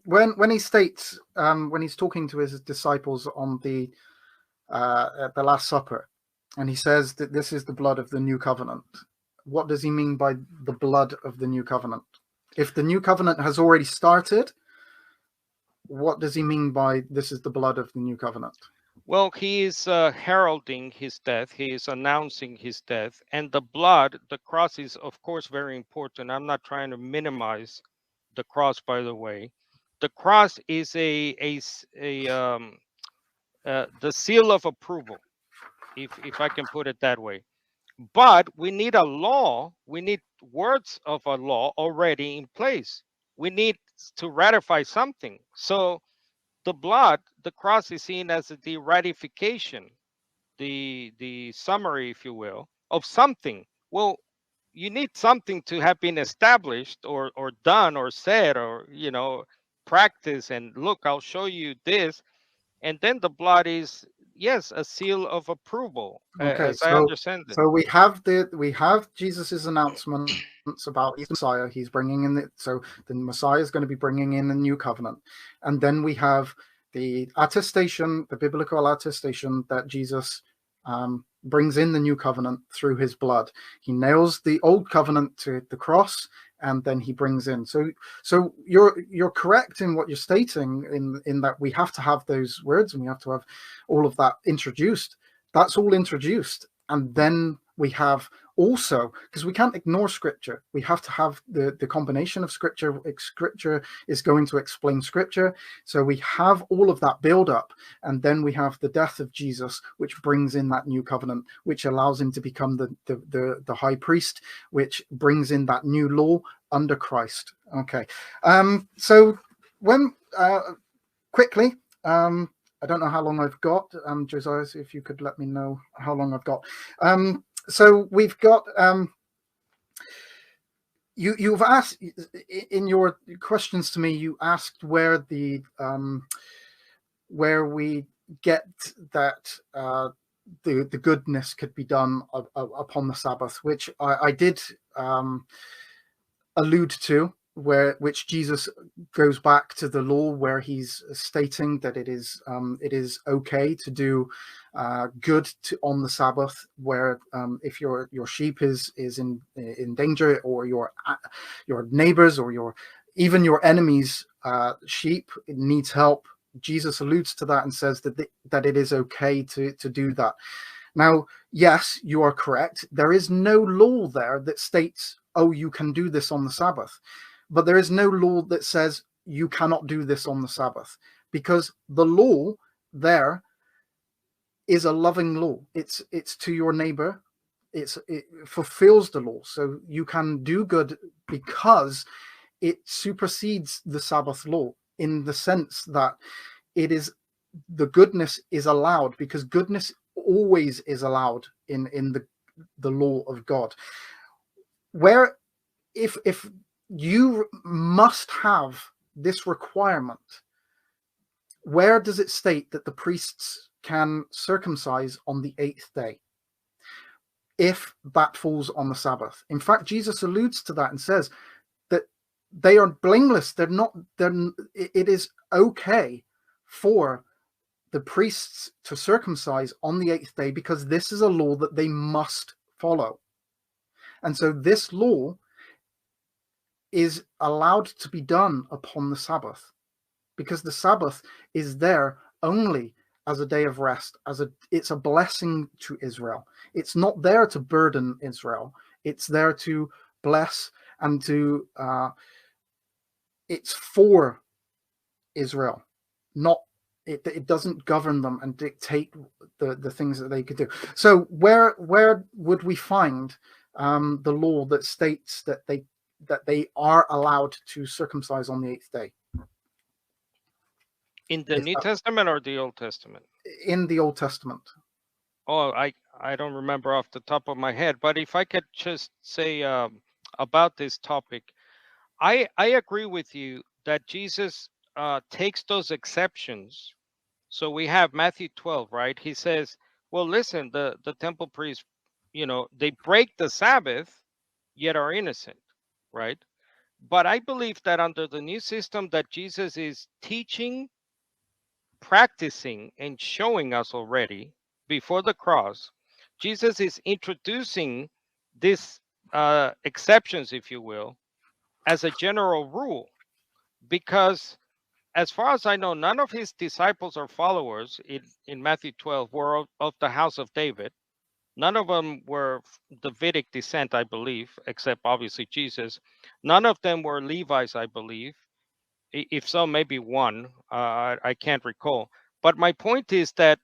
when he states when he's talking to his disciples on at the Last Supper, and he says that this is the blood of the new covenant, what does he mean by the blood of the new covenant? If the new covenant has already started, what does he mean by this is the blood of the new covenant? Well, he is heralding his death. He is announcing his death, and the blood, the cross is of course very important. I'm not trying to minimize the cross, by the way. The cross is the seal of approval, if I can put it that way. But we need a law. We need words of a law already in place. We need to ratify something. So the blood, the cross is seen as the ratification, the summary, if you will, of something. Well, you need something to have been established or done or said or practice, and look, I'll show you this. And then the blood is, yes, a seal of approval, Okay, as I understand it. so we have Jesus's announcements about he's the Messiah. He's bringing in the Messiah is going to be bringing in a new covenant, and then we have the attestation, the biblical attestation that Jesus brings in the new covenant through his blood. He nails the old covenant to the cross, and then he brings in. So you're correct in what you're stating in that we have to have those words and we have to have all of that introduced. That's all introduced, and then we have also, because we can't ignore scripture, we have to have the combination of scripture. Scripture is going to explain scripture, so we have all of that build up, and then we have the death of Jesus, which brings in that new covenant, which allows him to become the high priest, which brings in that new law under Christ. Okay. So when quickly, I don't know how long I've got. Josiah, if you could let me know how long I've got. So we've got you've asked in your questions to me. You asked where we get that the goodness could be done upon the Sabbath, which I did allude to, which Jesus goes back to the law where he's stating that it is okay to do good on the Sabbath, where if your sheep is in danger, or your neighbors or even your enemies sheep needs help, Jesus alludes to that and says that it is okay to do that. Now, yes, you are correct. There is no law there that states, oh, you can do this on the Sabbath. But there is no law that says you cannot do this on the Sabbath, because the law there is a loving law. It's to your neighbor. It fulfills the law. So you can do good because it supersedes the Sabbath law, in the sense that it is, the goodness is allowed, because goodness always is allowed in the law of God. Where if you must have this requirement, where does it state that the priests can circumcise on the 8th day if that falls on the Sabbath? In fact, Jesus alludes to that and says that they are blameless. It is okay for the priests to circumcise on the 8th day because this is a law that they must follow. And so this law is allowed to be done upon the Sabbath, because the Sabbath is there only as a day of rest, it's a blessing to Israel. It's not there to burden Israel. It's there to bless and to it's for Israel, not it doesn't govern them and dictate the things that they could do. So where would we find the law that states that they are allowed to circumcise on the 8th day? In the New Testament or the Old Testament? In the Old Testament. Oh, I don't remember off the top of my head, but if I could just say about this topic, I agree with you that Jesus takes those exceptions. So we have Matthew 12, right? He says, well, listen, the temple priests, they break the Sabbath, yet are innocent, right? But I believe that under the new system that Jesus is teaching, practicing, and showing us already before the cross, Jesus is introducing these exceptions, if you will, as a general rule, because as far as I know, none of his disciples or followers in Matthew 12 were of the house of David. None of them were Davidic descent, I believe, except obviously Jesus. None of them were Levites, I believe. If so, maybe one. I can't recall. But my point is that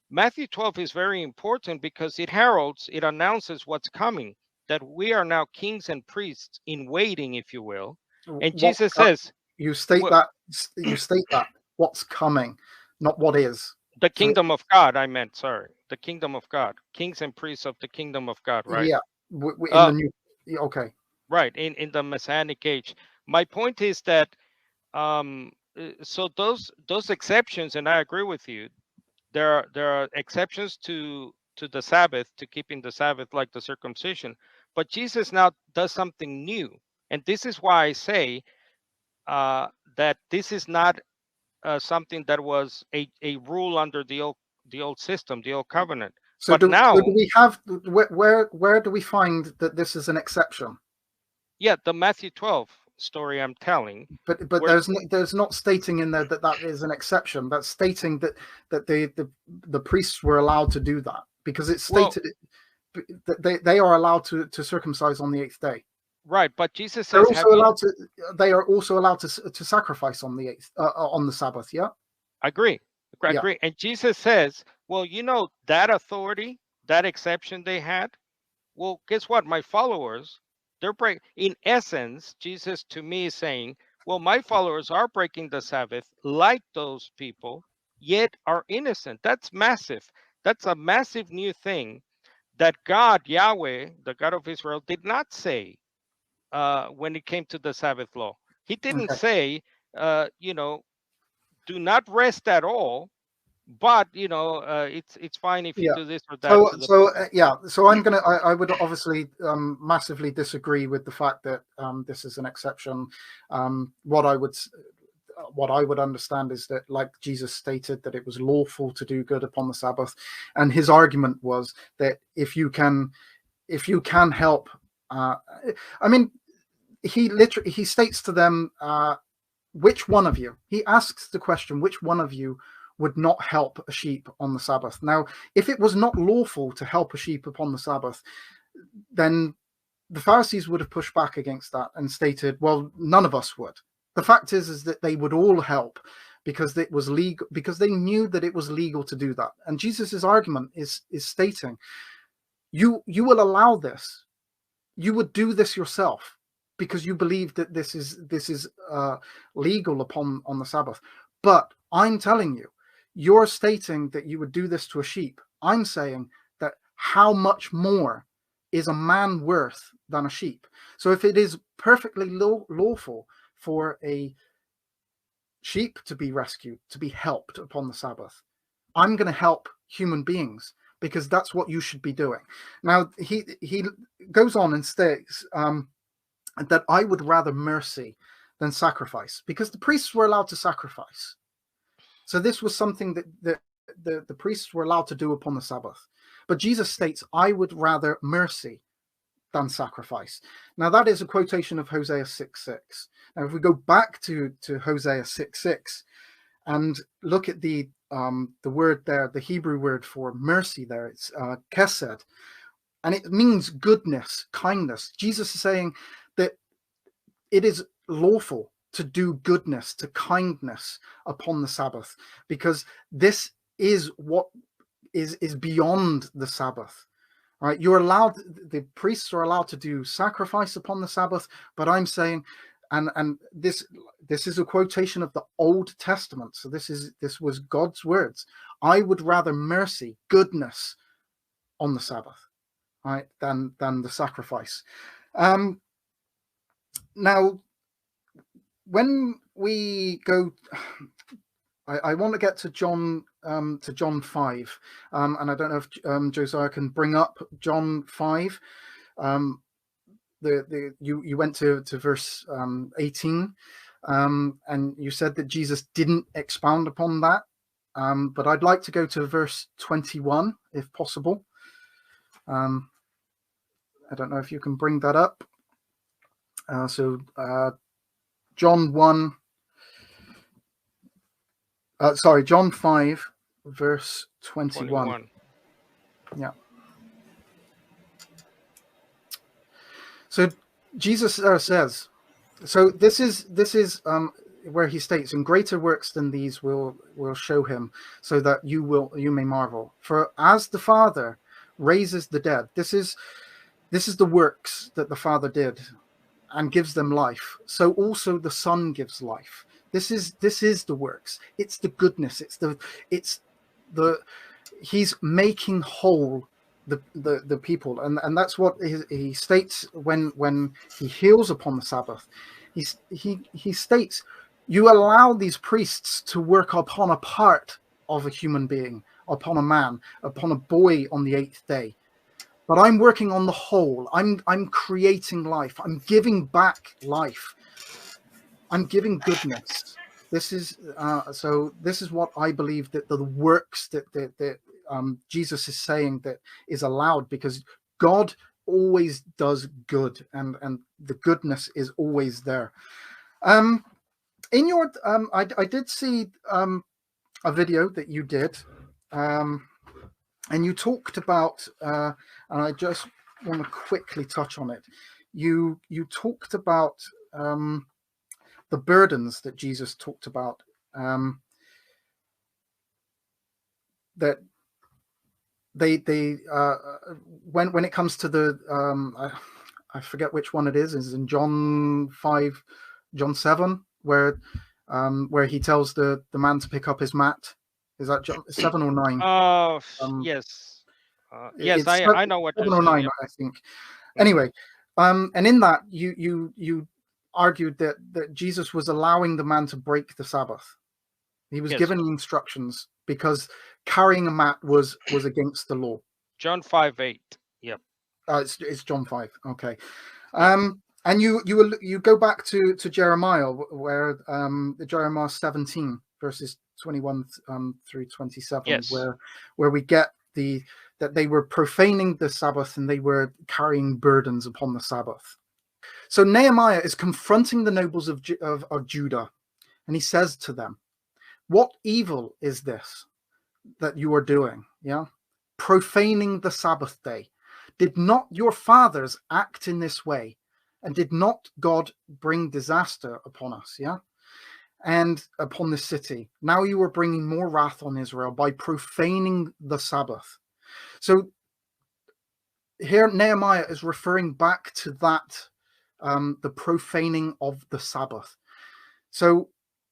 Matthew 12 is very important because it heralds, it announces what's coming, that we are now kings and priests in waiting, if you will. And Jesus says, you state that what's coming, not what is. The kingdom of God, I meant, sorry. The kingdom of God. Kings and priests of the kingdom of God, right? Yeah, in the new, okay. Right, in the Messianic age. My point is that, so those exceptions, and I agree with you, there are exceptions to the Sabbath, to keeping the Sabbath, like the circumcision. But Jesus now does something new. And this is why I say that this is not something that was a rule under the old system, the old covenant. So But now, do we have where do we find that this is an exception? Yeah, the Matthew 12 story I'm telling. But there's not stating in there that is an exception. That's stating that the priests were allowed to do that, because it's stated that they are allowed to circumcise on the 8th day. Right, but Jesus says they are also allowed to sacrifice on the 8th on the Sabbath. Yeah, I agree. Yeah. And Jesus says, well, that authority, that exception they had. Well, guess what? My followers, in essence, Jesus to me is saying, well, my followers are breaking the Sabbath like those people, yet are innocent. That's massive. That's a massive new thing that God, Yahweh, the God of Israel, did not say when it came to the Sabbath law. He didn't say, do not rest at all, but it's fine if you do this or that. So I would obviously massively disagree with the fact that this is an exception. What I would understand is that, like Jesus stated, that it was lawful to do good upon the Sabbath, and his argument was that if you can help, I mean, he states to them, which one of you? He asks the question, which one of you would not help a sheep on the Sabbath? Now, if it was not lawful to help a sheep upon the Sabbath, then the Pharisees would have pushed back against that and stated, well, none of us would. The fact is that they would all help because it was legal, because they knew that it was legal to do that. And Jesus's argument is stating, you will allow this. You would do this yourself because you believe that this is legal on the Sabbath. But I'm telling you, you're stating that you would do this to a sheep. I'm saying that how much more is a man worth than a sheep? So if it is perfectly lawful for a sheep to be rescued, to be helped upon the Sabbath. I'm going to help human beings because that's what you should be doing. Now, he goes on and states that I would rather mercy than sacrifice, because the priests were allowed to sacrifice. So this was something that the priests were allowed to do upon the Sabbath. But Jesus states, I would rather mercy than sacrifice. Now, that is a quotation of Hosea 6:6. Now, if we go back to Hosea 6:6 and look at the word there, the Hebrew word for mercy there, it's chesed, and it means goodness, kindness. Jesus is saying that it is lawful to do goodness, to kindness upon the Sabbath, because this is what is beyond the Sabbath. Right? You're allowed, the priests are allowed to do sacrifice upon the Sabbath, but I'm saying, and this is a quotation of the Old Testament, so this was God's words. I would rather mercy, goodness on the Sabbath, right, than the sacrifice. Now, when we go, I want to get to John 5, and I don't know if Josiah can bring up John 5. You went to verse 18, and you said that Jesus didn't expound upon that, but I'd like to go to verse 21 if possible. I don't know if you can bring that up. John 1. John 5, verse 21. Yeah. So Jesus says, so this is where he states, "And greater works than these will show him, so that you may marvel. For as the Father raises the dead," this is the works that the Father did and gives them life, so also the Son gives life. This is the works. It's the goodness. It's the he's making whole the people, and that's what he states when he heals upon the Sabbath. He states, you allow these priests to work upon a part of a human being, upon a man, upon a boy on the 8th day, but I'm working on the whole. I'm creating life. I'm giving back life. I'm giving goodness. This is this is what I believe, that the works that Jesus is saying that is allowed, because God always does good, and the goodness is always there. In your I did see a video that you did, and you talked about, and I just want to quickly touch on it. You talked about the burdens that Jesus talked about, that they when it comes to the I forget which one it is in John 5, John 7, where he tells the man to pick up his mat. Is that John 7 or 9? Yes. Yes, I know what 7 you're or 9, saying. I think. Anyway, and in that you argued that Jesus was allowing the man to break the Sabbath. He was given instructions because carrying a mat was against the law. John 5:8. Yep. It's John 5. Okay. And you go back to Jeremiah, where Jeremiah 17 verses 21 through 27, Yes. where we get that they were profaning the Sabbath and they were carrying burdens upon the Sabbath. So Nehemiah is confronting the nobles of Judah, and he says to them, "What evil is this that you are doing? Yeah, profaning the Sabbath day. Did not your fathers act in this way? And did not God bring disaster upon us? Yeah, and upon this city. Now you are bringing more wrath on Israel by profaning the Sabbath." So here Nehemiah is referring back to that, the profaning of the Sabbath. So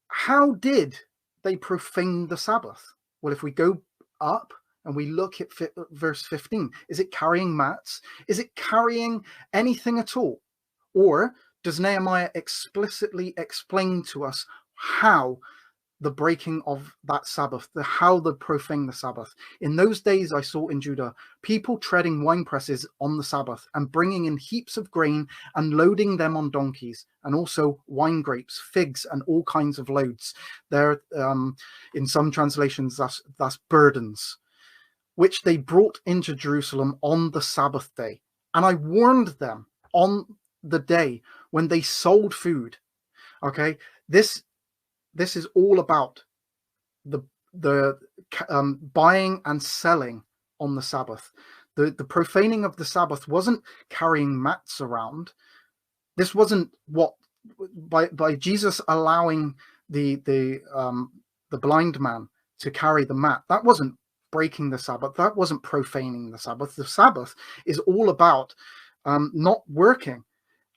how did they profane the Sabbath? Well, if we go up and we look at verse 15, is it carrying mats? Is it carrying anything at all? Or does Nehemiah explicitly explain to us how the breaking of that Sabbath, how they profane the Sabbath. In those days I saw in Judah people treading wine presses on the Sabbath and bringing in heaps of grain and loading them on donkeys, and also wine grapes, figs, and all kinds of loads. There, in some translations, that's burdens, which they brought into Jerusalem on the Sabbath day. And I warned them on the day when they sold food. Okay, this is all about the buying and selling on the Sabbath. The profaning of the Sabbath wasn't carrying mats around. This wasn't what by Jesus allowing the blind man to carry the mat. That wasn't breaking the Sabbath. That wasn't profaning the Sabbath. The Sabbath is all about not working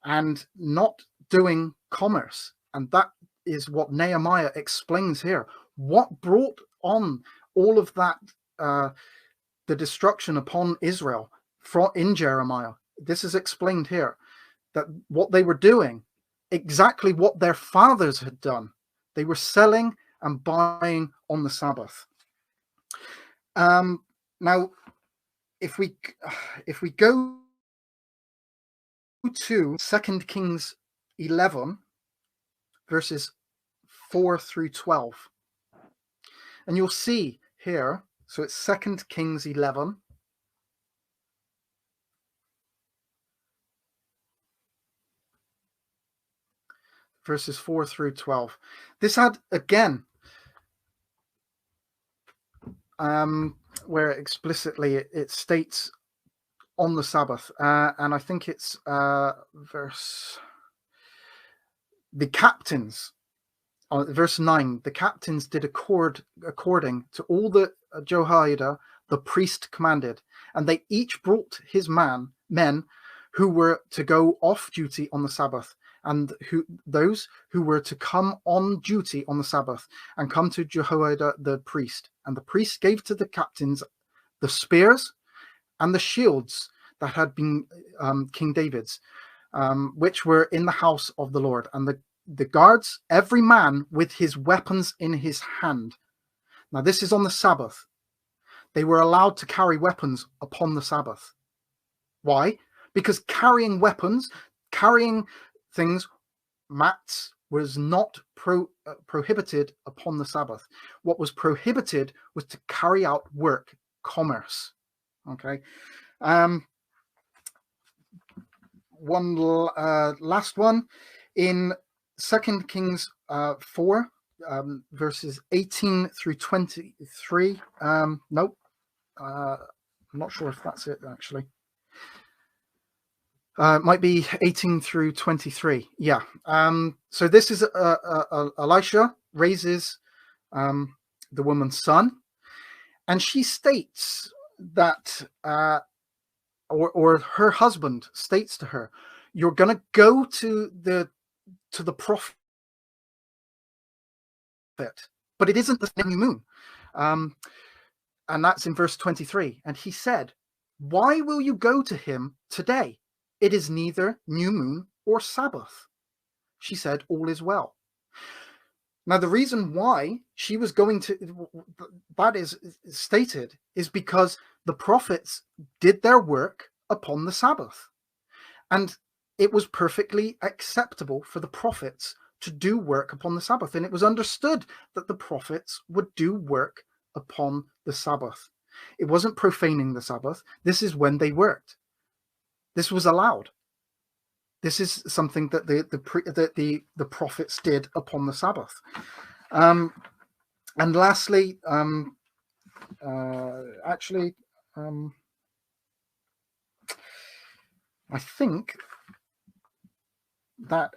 and not doing commerce, and that is what Nehemiah explains here. What brought on all of that, the destruction upon Israel in Jeremiah? This is explained here, that what they were doing, exactly what their fathers had done. They were selling and buying on the Sabbath. Now, if we go to 2 Kings 11, verses 4 through 12, and you'll see here, so it's 2 Kings 11, verses 4 through 12. This had, again, where explicitly it states on the Sabbath, and I think it's verse... The captains, verse 9, the captains did according to all that Jehoiada the priest commanded, and they each brought his men who were to go off duty on the Sabbath, and those who were to come on duty on the Sabbath, and come to Jehoiada the priest. And the priest gave to the captains the spears and the shields that had been King David's, which were in the house of the Lord, and the guards, every man with his weapons in his hand. Now this is on the Sabbath. They were allowed to carry weapons upon the Sabbath. Why? Because carrying weapons, carrying things, mats, was not prohibited upon the Sabbath. What was prohibited was to carry out work, commerce. Okay. One last one in 2 Kings 4, verses 18 through 23. Nope. I'm not sure if that's it, actually. It might be 18 through 23. Yeah. So this is Elisha raises the woman's son, and she states that, or her husband states to her, "You're going to go to the prophet, but it isn't the new moon." And that's in verse 23. And he said, "Why will you go to him today? It is neither new moon or Sabbath." She said, "All is well." Now, the reason why she was going to, that is stated, is because the prophets did their work upon the Sabbath. And it was perfectly acceptable for the prophets to do work upon the Sabbath. And it was understood that the prophets would do work upon the Sabbath. It wasn't profaning the Sabbath. This is when they worked. This was allowed. This is something that the prophets did upon the Sabbath. And lastly, I think that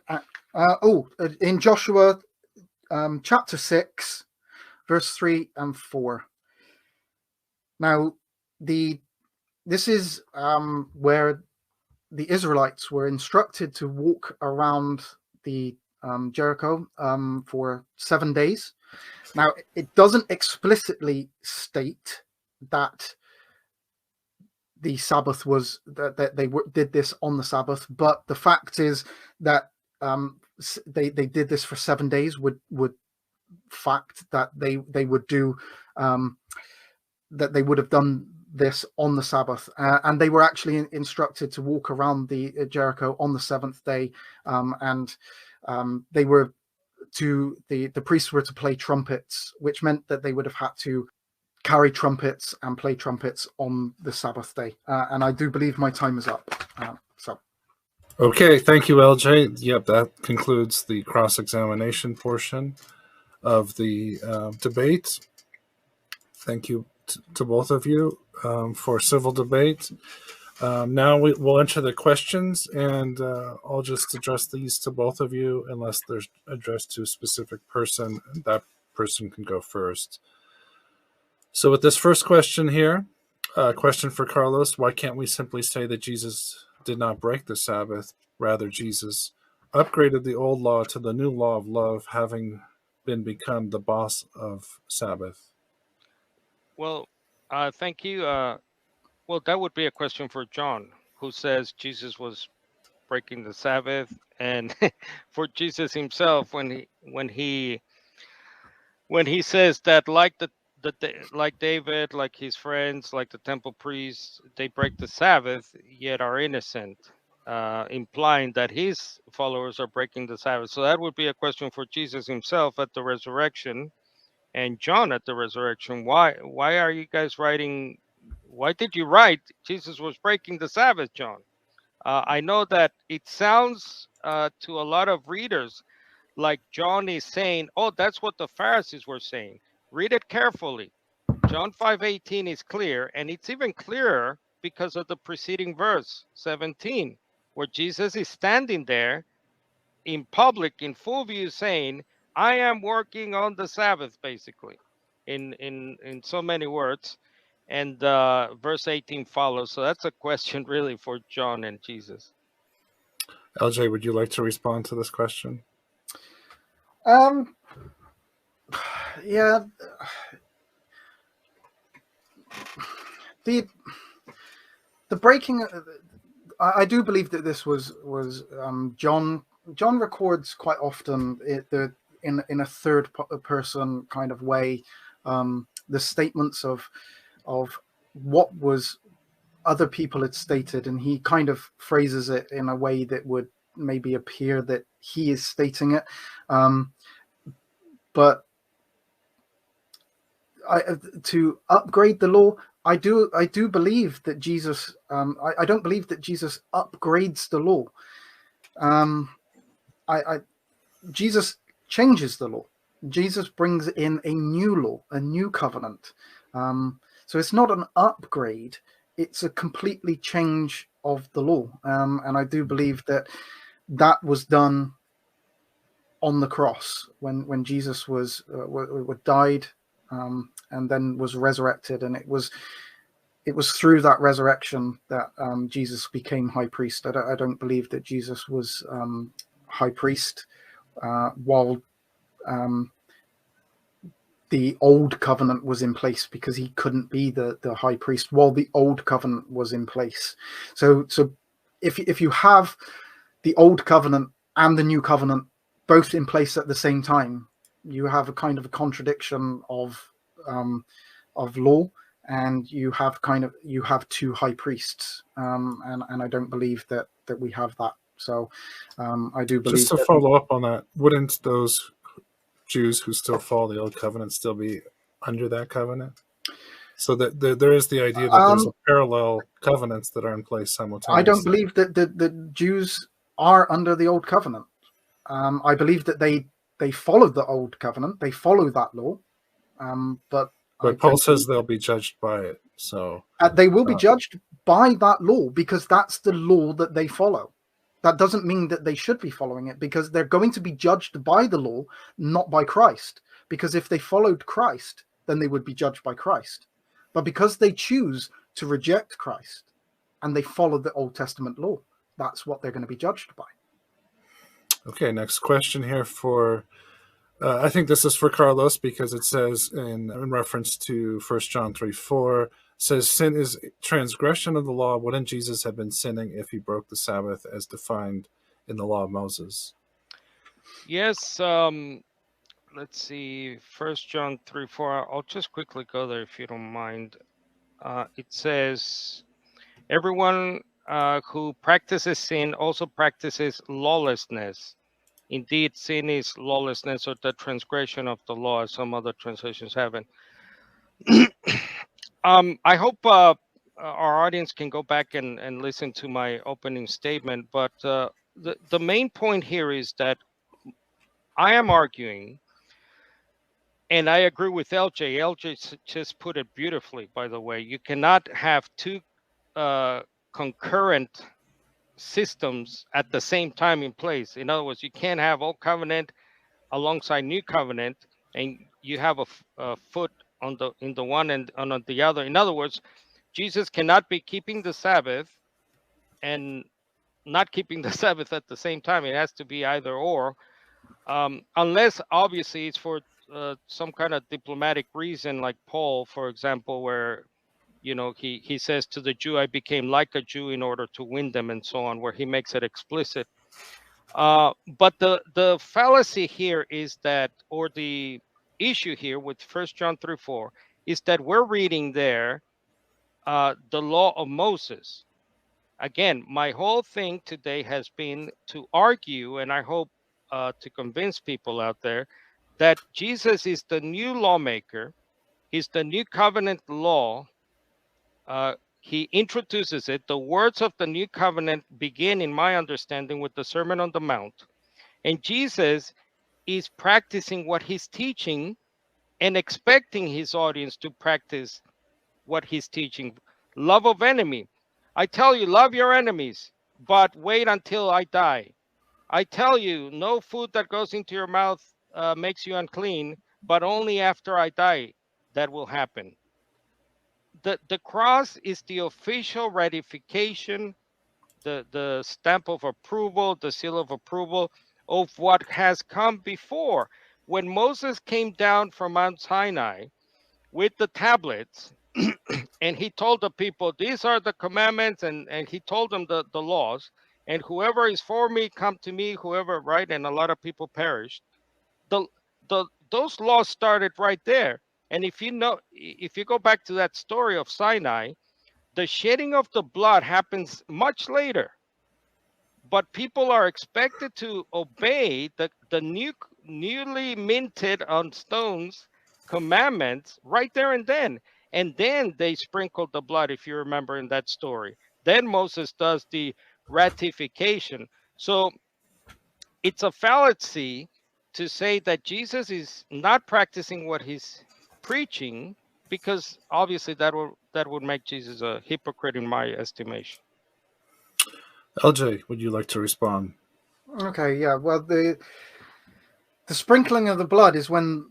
in Joshua chapter 6, verse 3 and 4. Now, this is where the Israelites were instructed to walk around the Jericho for 7 days. Now, it doesn't explicitly state that the Sabbath was that they did this on the Sabbath, but the fact is that they did this for 7 days would fact that they would do that they would have done this on the Sabbath, and they were actually instructed to walk around the Jericho on the seventh day, and they were the priests were to play trumpets, which meant that they would have had to carry trumpets and play trumpets on the Sabbath day. And I do believe my time is up. Okay, thank you, LJ. Yep, that concludes the cross-examination portion of the debate. Thank you to both of you for civil debate. Now we'll enter the questions, and I'll just address these to both of you unless they're addressed to a specific person. That person can go first. So with this first question here, question for Carlos, why can't we simply say that Jesus did not break the Sabbath? Rather, Jesus upgraded the old law to the new law of love, having become the boss of Sabbath. Well, thank you. Well, that would be a question for John, who says Jesus was breaking the Sabbath, and for Jesus himself, when he says that, like like David, like his friends, like the temple priests, they break the Sabbath yet are innocent, implying that his followers are breaking the Sabbath. So that would be a question for Jesus himself at the resurrection, and John at the resurrection. Why are you guys writing? Why did you write Jesus was breaking the Sabbath, John? I know that it sounds to a lot of readers like John is saying, oh, that's what the Pharisees were saying. Read it carefully. John 5:18 is clear, and it's even clearer because of the preceding verse 17, where Jesus is standing there in public, in full view, saying, I am working on the Sabbath, basically, in so many words. And verse 18 follows. So that's a question really for John and Jesus. LJ, would you like to respond to this question? Yeah. The breaking. I do believe that this was John. John records quite often in a third person kind of way the statements of what was other people had stated, and he kind of phrases it in a way that would maybe appear that he is stating it, but to upgrade the law, I do believe that Jesus. I don't believe that Jesus upgrades the law. Jesus changes the law. Jesus brings in a new law, a new covenant. So it's not an upgrade; it's a completely change of the law. And I do believe that was done on the cross when Jesus was died. And then was resurrected, and it was through that resurrection that Jesus became high priest. I don't believe that Jesus was high priest while the old covenant was in place, because he couldn't be the high priest while the old covenant was in place. So if you have the old covenant and the new covenant both in place at the same time, you have a kind of a contradiction of law, and you have two high priests, and I don't believe that we have that. So I do believe. Just to follow up on that, wouldn't those Jews who still follow the old covenant still be under that covenant? So that there is the idea that there's a parallel covenants that are in place simultaneously. I don't believe that the Jews are under the old covenant. I believe that they follow the old covenant, they follow that law, but Paul says they'll be judged by it. So they will be judged by that law, because that's the law that they follow. That doesn't mean that they should be following it, because they're going to be judged by the law, not by Christ. Because if they followed Christ, then they would be judged by Christ. But because they choose to reject Christ and they follow the Old Testament law, that's what they're going to be judged by. Okay, next question here for, I think this is for Carlos, because it says in reference to 1 John 3:4, says sin is transgression of the law. Wouldn't Jesus have been sinning if he broke the Sabbath as defined in the law of Moses? Yes. let's see, 1 John 3:4. I'll just quickly go there if you don't mind. It says, everyone who practices sin also practices lawlessness. Indeed, sin is lawlessness or the transgression of the law, as some other translations have it. I hope our audience can go back and listen to my opening statement. But the main point here is that I am arguing, and I agree with LJ. LJ just put it beautifully, by the way. You cannot have two concurrent systems at the same time in place. In other words, you can't have Old Covenant alongside New Covenant, and you have a foot on the in the one and on the other. In other words, Jesus cannot be keeping the Sabbath and not keeping the Sabbath at the same time. It has to be either or, unless obviously it's for some kind of diplomatic reason, like Paul, for example, where he says to the Jew, I became like a Jew in order to win them, and so on, where he makes it explicit. But the fallacy here is that, or the issue here with 1 John 3:4 is that we're reading there the law of Moses. Again, my whole thing today has been to argue, and I hope to convince people out there, that Jesus is the new lawmaker. He's the new covenant law. He introduces it. The words of the new covenant begin, in my understanding, with the Sermon on the Mount. And Jesus is practicing what he's teaching and expecting his audience to practice what he's teaching. Love of enemy. I tell you, love your enemies, but wait until I die. I tell you, no food that goes into your mouth makes you unclean, but only after I die that will happen. The cross is the official ratification, the stamp of approval, the seal of approval of what has come before. When Moses came down from Mount Sinai with the tablets, and he told the people, these are the commandments, and he told them the laws, and whoever is for me, come to me, whoever, right? And a lot of people perished. The those laws started right there. And if you go back to that story of Sinai, the shedding of the blood happens much later, but people are expected to obey the newly minted on stones commandments right there and then. And then they sprinkled the blood, if you remember in that story. Then Moses does the ratification. So it's a fallacy to say that Jesus is not practicing what he's preaching, because obviously that would make Jesus a hypocrite in my estimation. LJ, would you like to respond? Okay, yeah. Well, the sprinkling of the blood is when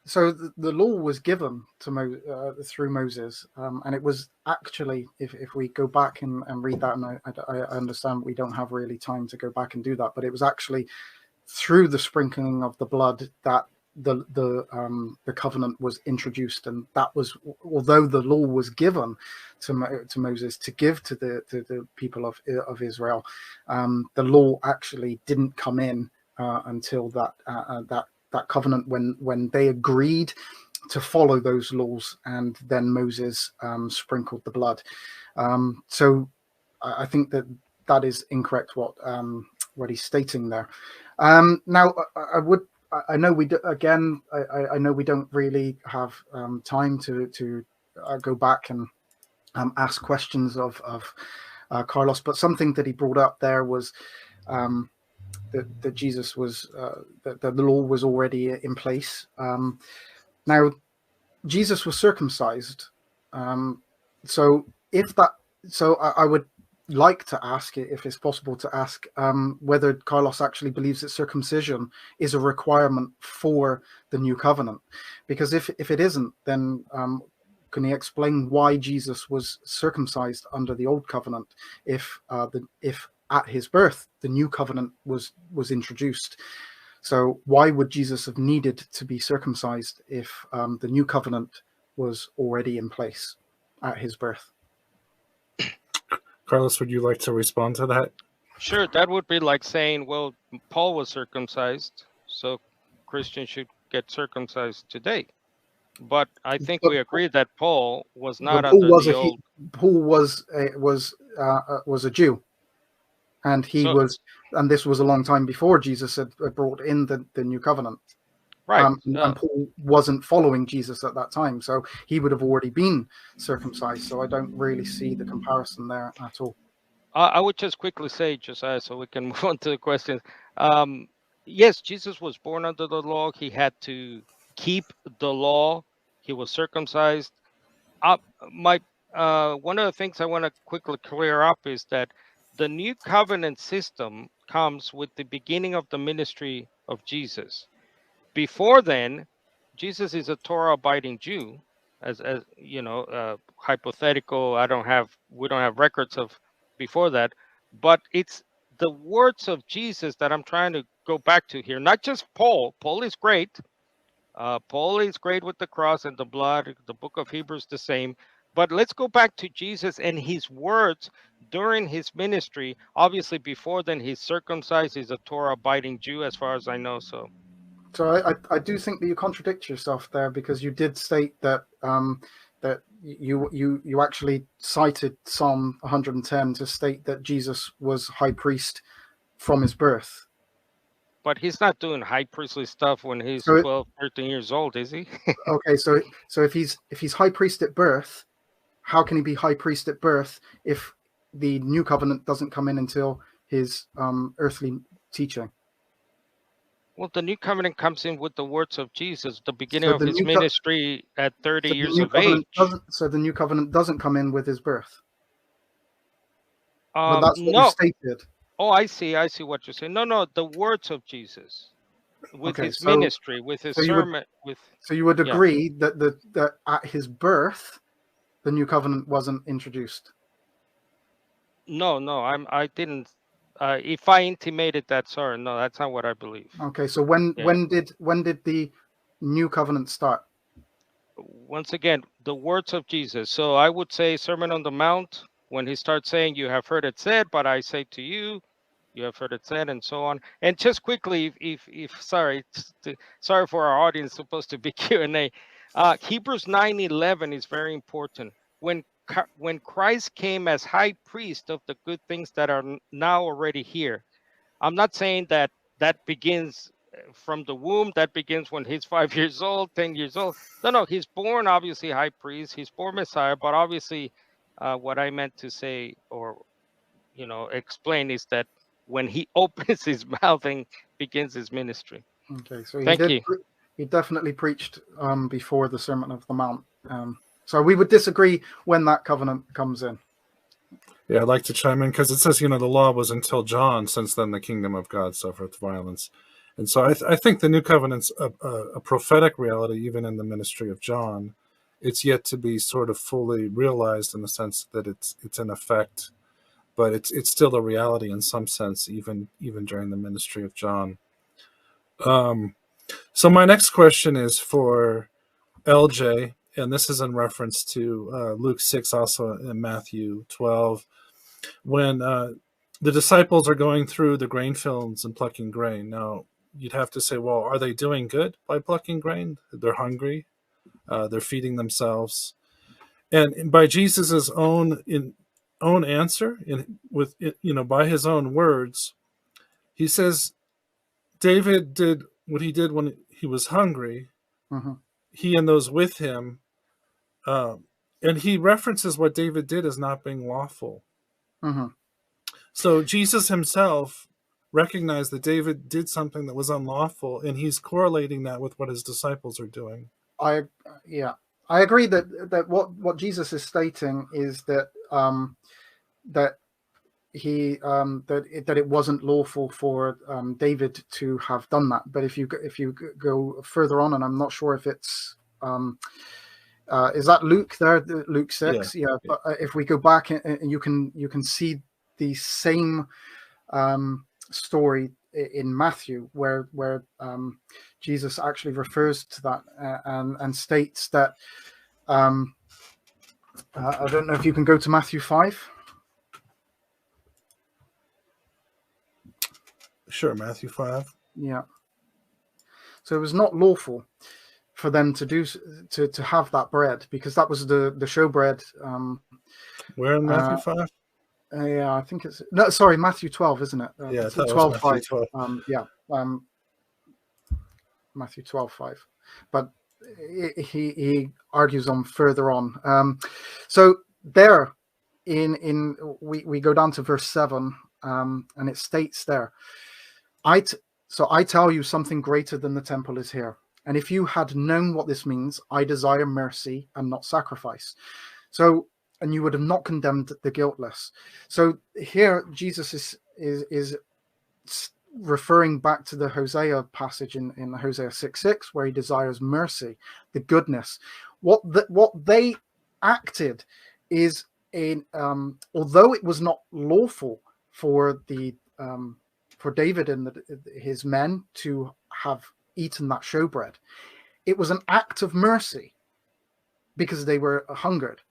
so the law was given to through Moses, and it was actually, if we go back and read that, and I understand we don't have really time to go back and do that, but it was actually through the sprinkling of the blood that the covenant was introduced, and that was, although the law was given to Moses to give to the people of Israel, the law actually didn't come in until that covenant, when they agreed to follow those laws, and then Moses sprinkled the blood. So I think that is incorrect what he's stating there. Now I know we do, again. I know we don't really have time to go back and ask questions of Carlos, but something that he brought up there was that Jesus was that the law was already in place. Now Jesus was circumcised, so I would like to ask, if it's possible to ask, whether Carlos actually believes that circumcision is a requirement for the new covenant, because if it isn't, then can he explain why Jesus was circumcised under the old covenant if at his birth the new covenant was introduced? So why would Jesus have needed to be circumcised if the new covenant was already in place at his birth? Carlos, would you like to respond to that? Sure, that would be like saying, well, Paul was circumcised, so Christians should get circumcised today. But I think But we agree that Paul was not Paul under was the old. Paul was a Jew, and So and this was a long time before Jesus had brought in the new covenant. right. And Paul wasn't following Jesus at that time, so he would have already been circumcised. So I don't really see the comparison there at all. I would just quickly say, Josiah, so we can move on to the questions. Yes, Jesus was born under the law. He had to keep the law. He was circumcised. My one of the things I want to quickly clear up is that the new covenant system comes with the beginning of the ministry of Jesus. Before then, Jesus is a Torah-abiding Jew, as you know, hypothetical. We don't have records of before that, but it's the words of Jesus that I'm trying to go back to here. Not just Paul. Paul is great. Paul is great with the cross and the blood. The book of Hebrews the same. But let's go back to Jesus and his words during his ministry. Obviously, before then, he's circumcised. He's a Torah-abiding Jew, as far as I know. So. So I do think that you contradict yourself there, because you did state that that you actually cited Psalm 110 to state that Jesus was high priest from his birth. But he's not doing high priestly stuff when he's So 12, 13 years old, is he? okay, so if he's high priest at birth, how can he be high priest at birth if the new covenant doesn't come in until his earthly teaching? Well, the new covenant comes in with the words of Jesus, the beginning So of his ministry at 30 years of age. So the new covenant doesn't come in with his birth. But that's what No. you stated. Oh, I see what you're saying. No, the words of Jesus with his ministry, with his sermon. So you would agree that that at his birth, the new covenant wasn't introduced? No, I didn't. If I intimated that, sorry, no, that's not what I believe. Okay, so when did the new covenant start? Once again, the words of Jesus. So I would say Sermon on the Mount, when he starts saying, "You have heard it said, but I say to you, you have heard it said," and so on. And just quickly, if sorry for our audience, supposed to be Q&A. Hebrews 9:11 is very important. When Christ came as high priest of the good things that are now already here. I'm not saying that begins from the womb. That begins when he's 5 years old, 10 years old. No, he's born obviously high priest. He's born Messiah. But obviously, what I meant to say or explain is that when he opens his mouth and begins his ministry. Okay, so he definitely preached before the Sermon of the Mount. So we would disagree when that covenant comes in. Yeah, I'd like to chime in because it says, the law was until John. Since then, the kingdom of God suffereth violence. And so I think the new covenant's a prophetic reality, even in the ministry of John. It's yet to be sort of fully realized in the sense that it's in effect, but it's still a reality in some sense, even during the ministry of John. So my next question is for LJ, and this is in reference to Luke 6, also in Matthew 12, when the disciples are going through the grain fields and plucking grain. Now, you'd have to say, well, are they doing good by plucking grain? They're hungry. They're feeding themselves. And by Jesus's own answer, by his own words, he says, David did what he did when he was hungry. Mm-hmm. He and those with him. And he references what David did as not being lawful. Mm-hmm. So Jesus himself recognized that David did something that was unlawful, and he's correlating that with what his disciples are doing. I agree that what Jesus is stating is that that it wasn't lawful for David to have done that. But if you go further on, and I'm not sure if it's is that Luke there, Luke 6? Yeah. But if we go back, and you can see the same story in Matthew, where Jesus actually refers to that and states that I don't know if you can go to Matthew 5. Sure, Matthew 5. Yeah. So it was not lawful for them to do to have that bread, because that was the showbread. Where in Matthew 5? Yeah, I think it's no, sorry, Matthew 12, isn't it? Yeah, I It's thought it was 12, Matthew 5. 12. Yeah, Matthew 12, 5. But he argues on further on. So there, we go down to verse 7, and it states there, so I tell you, something greater than the temple is here. And if you had known what this means, I desire mercy and not sacrifice. So, and you would have not condemned the guiltless. So here Jesus is referring back to the Hosea passage in Hosea 6:6, where he desires mercy, the goodness. What they acted is in although it was not lawful for for David and his men to have eaten that showbread, it was an act of mercy because they were hungered.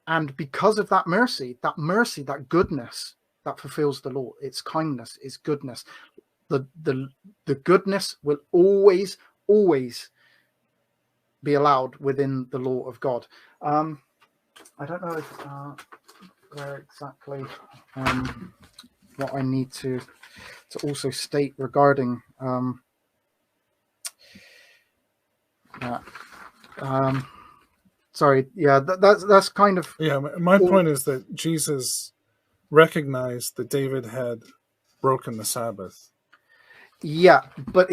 And because of that mercy, that goodness that fulfills the law, its kindness, its goodness, the goodness will always be allowed within the law of God. I don't know if, where exactly what I need to also state regarding sorry, yeah, that's kind of, Yeah, my point is that Jesus recognized that David had broken the Sabbath. yeah, but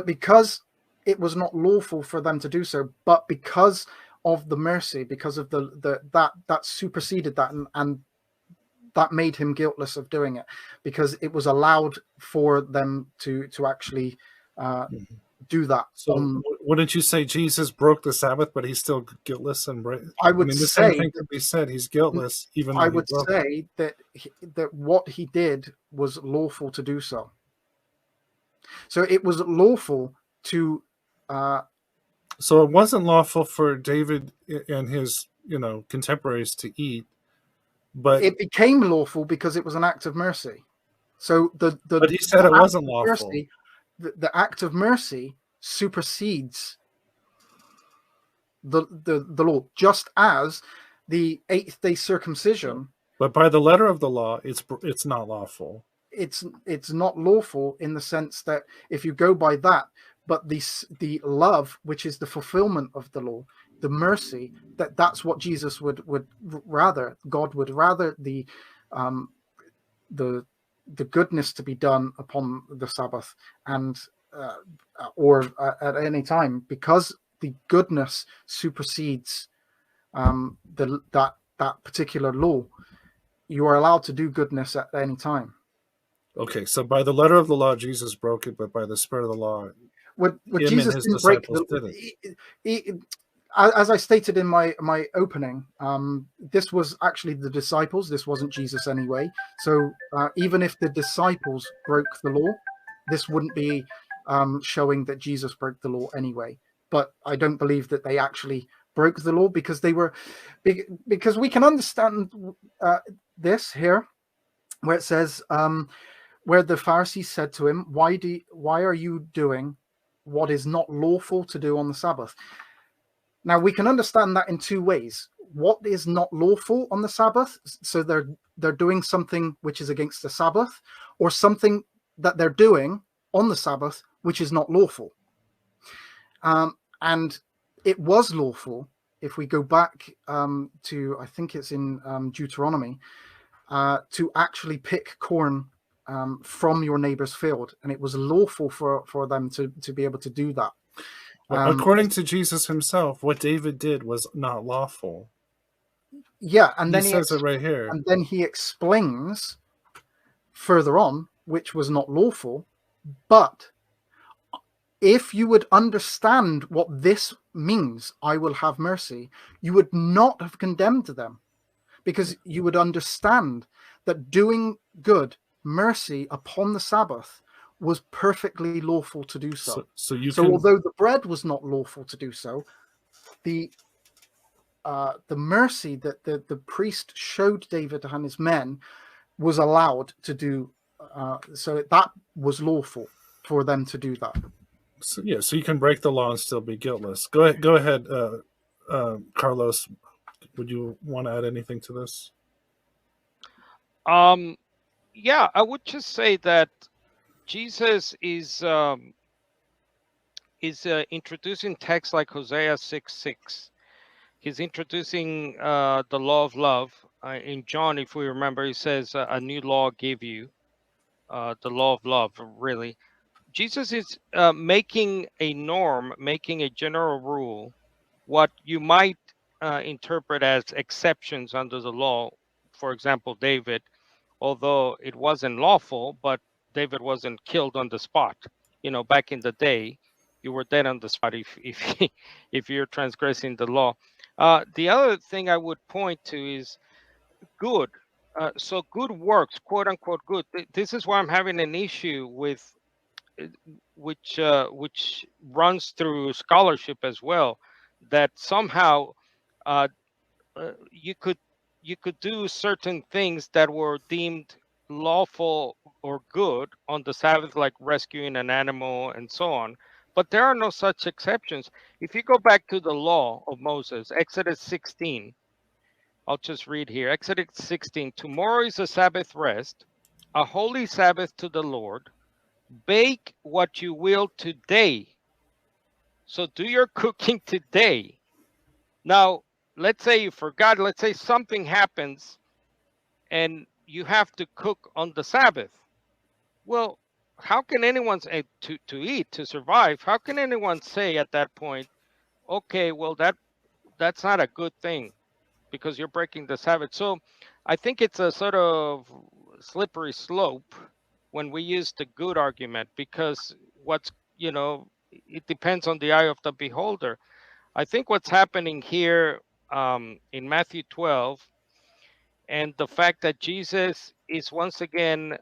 because it was not lawful for them to do so, but because of the mercy, because of that superseded that, and that made him guiltless of doing it, because it was allowed for them to actually do that. So wouldn't you say Jesus broke the Sabbath, but he's still guiltless? And I would the say same thing could be said. He's guiltless, even though I he would broke say that what he did was lawful to do so. So it was lawful to. So it wasn't lawful for David and his contemporaries to eat, but it became lawful because it was an act of mercy. So but he said it wasn't lawful. Mercy, the act of mercy supersedes the law, just as the 8th-day circumcision. But by the letter of the law, it's not lawful. It's not lawful in the sense that if you go by that, but the love, which is the fulfillment of the law, the mercy, that's what Jesus would rather. God would rather the goodness to be done upon the Sabbath and or at any time, because the goodness supersedes that particular law. You are allowed to do goodness at any time. Okay, so by the letter of the law, Jesus broke it, but by the spirit of the law, what him Jesus and his didn't break disciples didn't. As I stated in my opening, this was actually the disciples. This wasn't Jesus anyway. So even if the disciples broke the law, this wouldn't be showing that Jesus broke the law anyway. But I don't believe that they actually broke the law, because because we can understand this here, where it says, where the Pharisees said to him, why are you doing what is not lawful to do on the Sabbath? Now we can understand that in two ways. What is not lawful on the Sabbath? So they're doing something which is against the Sabbath, or something that they're doing on the Sabbath which is not lawful. And it was lawful, if we go back to, I think it's in Deuteronomy, to actually pick corn from your neighbor's field, and it was lawful for them to be able to do that. According to Jesus himself, what David did was not lawful. Yeah, and then he says it right here. And then he explains further on which was not lawful. But if you would understand what this means, I will have mercy, you would not have condemned them, because you would understand that doing good, mercy upon the Sabbath, was perfectly lawful to do so. So although the bread was not lawful to do so, the mercy that the priest showed David and his men was allowed to do. So that was lawful for them to do that. So, yeah, so you can break the law and still be guiltless. Go ahead, Carlos. Would you want to add anything to this? Yeah, I would just say that Jesus is introducing texts like Hosea 6:6. He's introducing the law of love. In John, if we remember, he says, "A new law give you," the law of love. Really, Jesus is making a norm, making a general rule, what you might interpret as exceptions under the law. For example, David, although it wasn't lawful, but David wasn't killed on the spot. Back in the day, you were dead on the spot if if you're transgressing the law. The other thing I would point to is good. So good works, quote unquote, good. This is why I'm having an issue with uh, which runs through scholarship as well, that somehow uh, you could do certain things that were deemed lawful or good on the Sabbath, like rescuing an animal and so on. But there are no such exceptions. If you go back to the law of Moses, Exodus 16, I'll just read here. Exodus 16, tomorrow is a Sabbath rest, a holy Sabbath to the Lord. Bake what you will today. So do your cooking today. Now, let's say you forgot, let's say something happens and you have to cook on the Sabbath. Well, how can anyone say to eat, to survive? How can anyone say at that point, okay, well that's not a good thing because you're breaking the Sabbath? So I think it's a sort of slippery slope when we use the good argument, because it depends on the eye of the beholder. I think what's happening here in Matthew 12, and the fact that Jesus is once again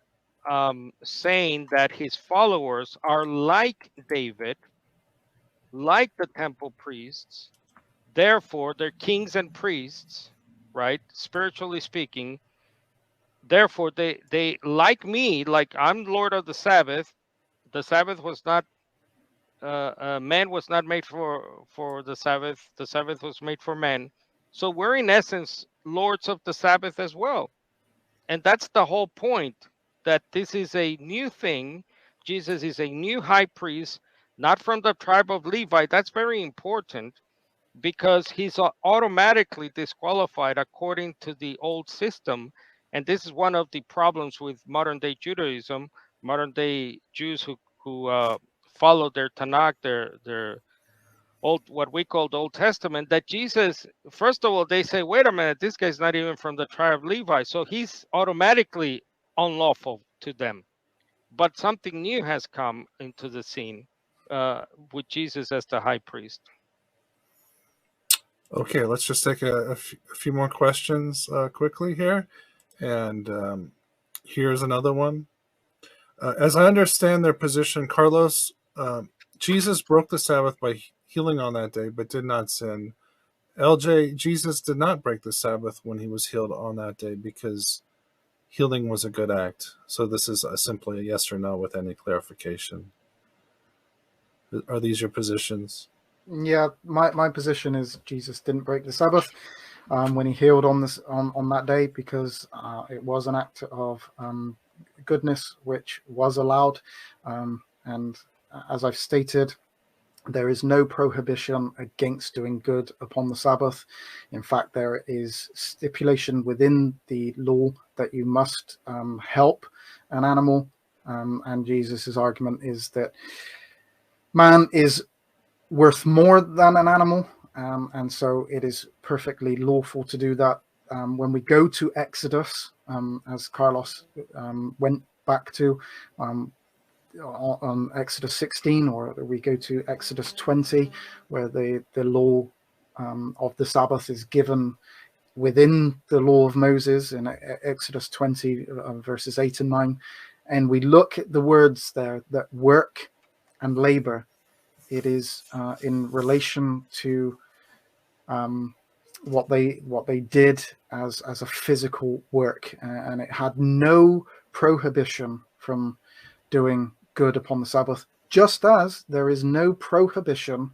saying that his followers are like David, like the temple priests, therefore they're kings and priests, right? Spiritually speaking. Therefore, they like me, like I'm Lord of the Sabbath. The Sabbath was not man was not made for the Sabbath. The Sabbath was made for man. So we're in essence lords of the Sabbath as well. And that's the whole point, that this is a new thing. Jesus is a new high priest, not from the tribe of Levi. That's very important, because he's automatically disqualified according to the old system. And this is one of the problems with modern day Judaism, modern day Jews who follow their Tanakh, their old, what we call the Old Testament, that Jesus, first of all, they say, wait a minute, this guy's not even from the tribe of Levi, so he's automatically unlawful to them. But something new has come into the scene with Jesus as the high priest. Okay, let's just take a few more questions quickly here. And here's another one. As I understand their position, Carlos, Jesus broke the Sabbath by healing on that day, but did not sin. LJ, Jesus did not break the Sabbath when he was healed on that day because healing was a good act. So this is simply a yes or no with any clarification. Are these your positions? Yeah, my position is Jesus didn't break the Sabbath when he healed on that day, because it was an act of goodness which was allowed. And as I've stated, there is no prohibition against doing good upon the Sabbath. In fact, there is stipulation within the law that you must help an animal. And Jesus's argument is that man is worth more than an animal, and so it is perfectly lawful to do that. When we go to Exodus, as Carlos went back to, on Exodus 16, or we go to Exodus 20, where the law of the Sabbath is given within the law of Moses in Exodus 20, verses 8 and 9, and we look at the words there, that work and labor, it is in relation to what they did as a physical work, and it had no prohibition from doing good upon the Sabbath. just as there is no prohibition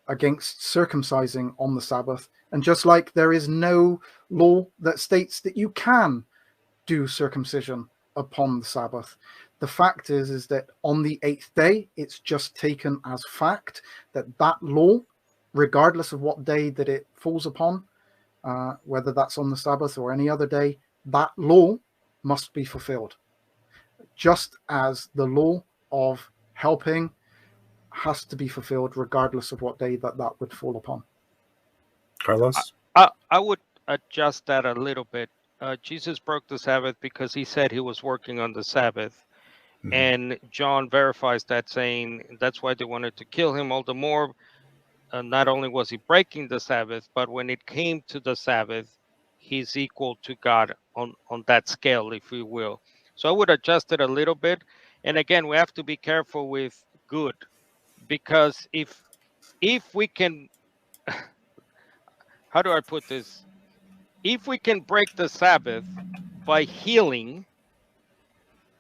against circumcising on the Sabbath, and just like there is no law that states that you can do circumcision upon the Sabbath. The fact is that on the 8th day, it's just taken as fact that that law, regardless of what day that it falls upon, whether that's on the Sabbath or any other day, that law must be fulfilled. Just as the law of helping has to be fulfilled regardless of what day that would fall upon. Carlos? I would adjust that a little bit. Jesus broke the Sabbath because he said he was working on the Sabbath. Mhm. And John verifies that, saying that's why they wanted to kill him all the more. Not only was he breaking the Sabbath, but when it came to the Sabbath, he's equal to God on that scale, if we will. So I would adjust it a little bit. And again, we have to be careful with good, because if we can, how do I put this? If we can break the Sabbath by healing,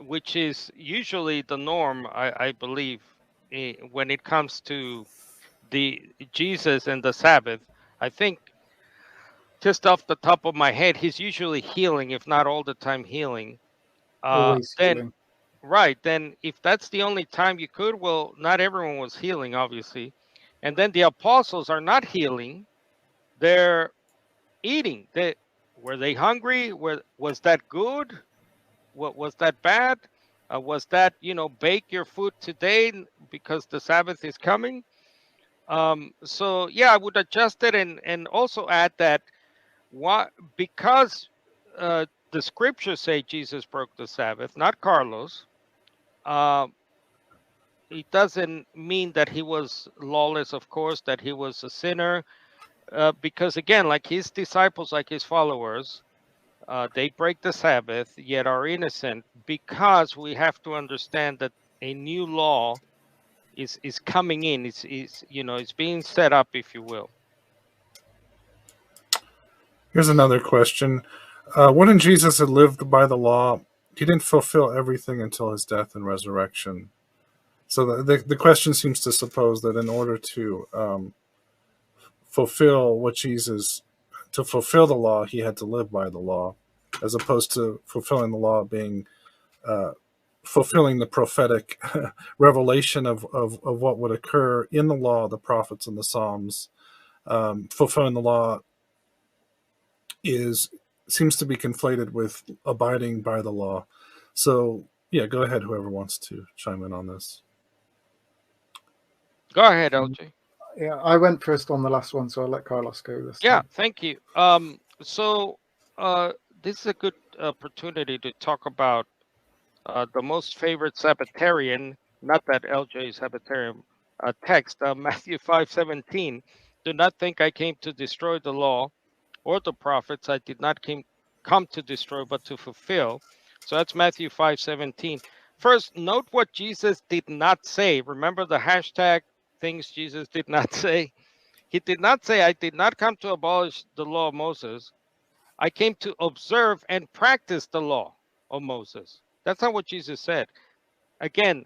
which is usually the norm, I believe, when it comes to the Jesus and the Sabbath, I think just off the top of my head, he's usually healing, if not all the time healing. Always Then, healing. right, then if that's the only time you could, well, not everyone was healing, obviously. And then the apostles are not healing, they're eating. Were they hungry? Was that good? What was that bad? Was that, bake your food today because the Sabbath is coming? So yeah, I would adjust it, and also add that because the scriptures say Jesus broke the Sabbath, not Carlos. Uh, it doesn't mean that he was lawless, of course, that he was a sinner, because again, like his disciples, like his followers, they break the Sabbath, yet are innocent, because we have to understand that a new law is coming in. It's being set up, if you will. Here's another question. When Jesus had lived by the law, he didn't fulfill everything until his death and resurrection. So the question seems to suppose that in order to fulfill to fulfill the law, he had to live by the law, as opposed to fulfilling the law being fulfilling the prophetic revelation of what would occur in the law, the prophets, and the Psalms. Fulfilling the law seems to be conflated with abiding by the law. So yeah, go ahead, whoever wants to chime in on this. Go ahead, LJ. Yeah, I went first on the last one, so I'll let Carlos go this Yeah, time. thank you. So this is a good opportunity to talk about the most favorite Sabbatarian, not that LJ is Sabbatarian, text, Matthew 5:17. Do not think I came to destroy the law or the prophets. I did not come to destroy, but to fulfill. So that's Matthew 5:17. First, note what Jesus did not say. Remember the hashtag things Jesus did not say? He did not say, I did not come to abolish the law of Moses. I came to observe and practice the law of Moses. That's not what Jesus said. Again,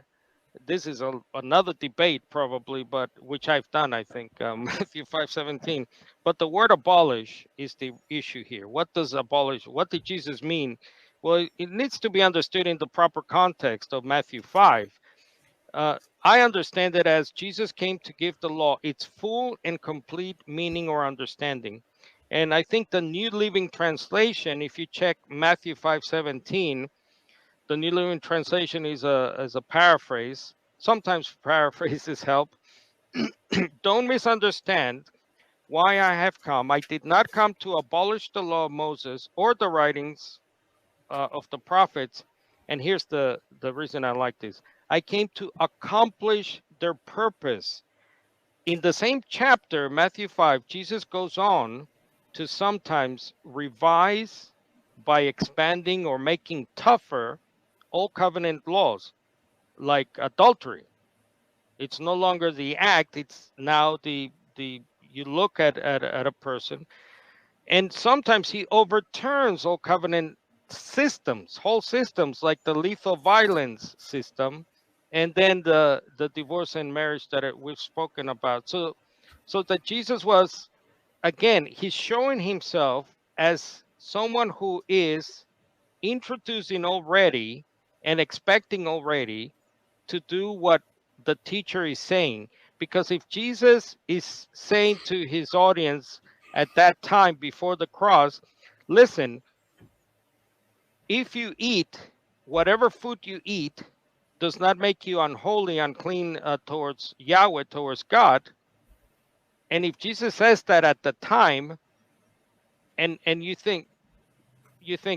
this is another debate probably, but which I've done, I think, Matthew 5:17. But the word abolish is the issue here. What does abolish? What did Jesus mean? Well, it needs to be understood in the proper context of Matthew 5. I understand it as Jesus came to give the law its full and complete meaning or understanding. And I think the New Living Translation, if you check Matthew 5:17, the New Living Translation is a paraphrase. Sometimes paraphrases help. Don't misunderstand why I have come. I did not come to abolish the law of Moses or the writings of the prophets. And here's the reason I like this. I came to accomplish their purpose. In the same chapter, Matthew 5, Jesus goes on to sometimes revise by expanding or making tougher old covenant laws, like adultery. It's no longer the act, it's now the you look at a person, and sometimes he overturns old covenant systems, whole systems, like the lethal violence system, and then the divorce and marriage that we've spoken about. So that Jesus was, again, he's showing himself as someone who is introducing already and expecting already to do what the teacher is saying. Because if Jesus is saying to his audience at that time before the cross, listen, if you eat whatever food you eat does not make you unholy, unclean towards Yahweh, towards God. And if Jesus says that at the time, and you think,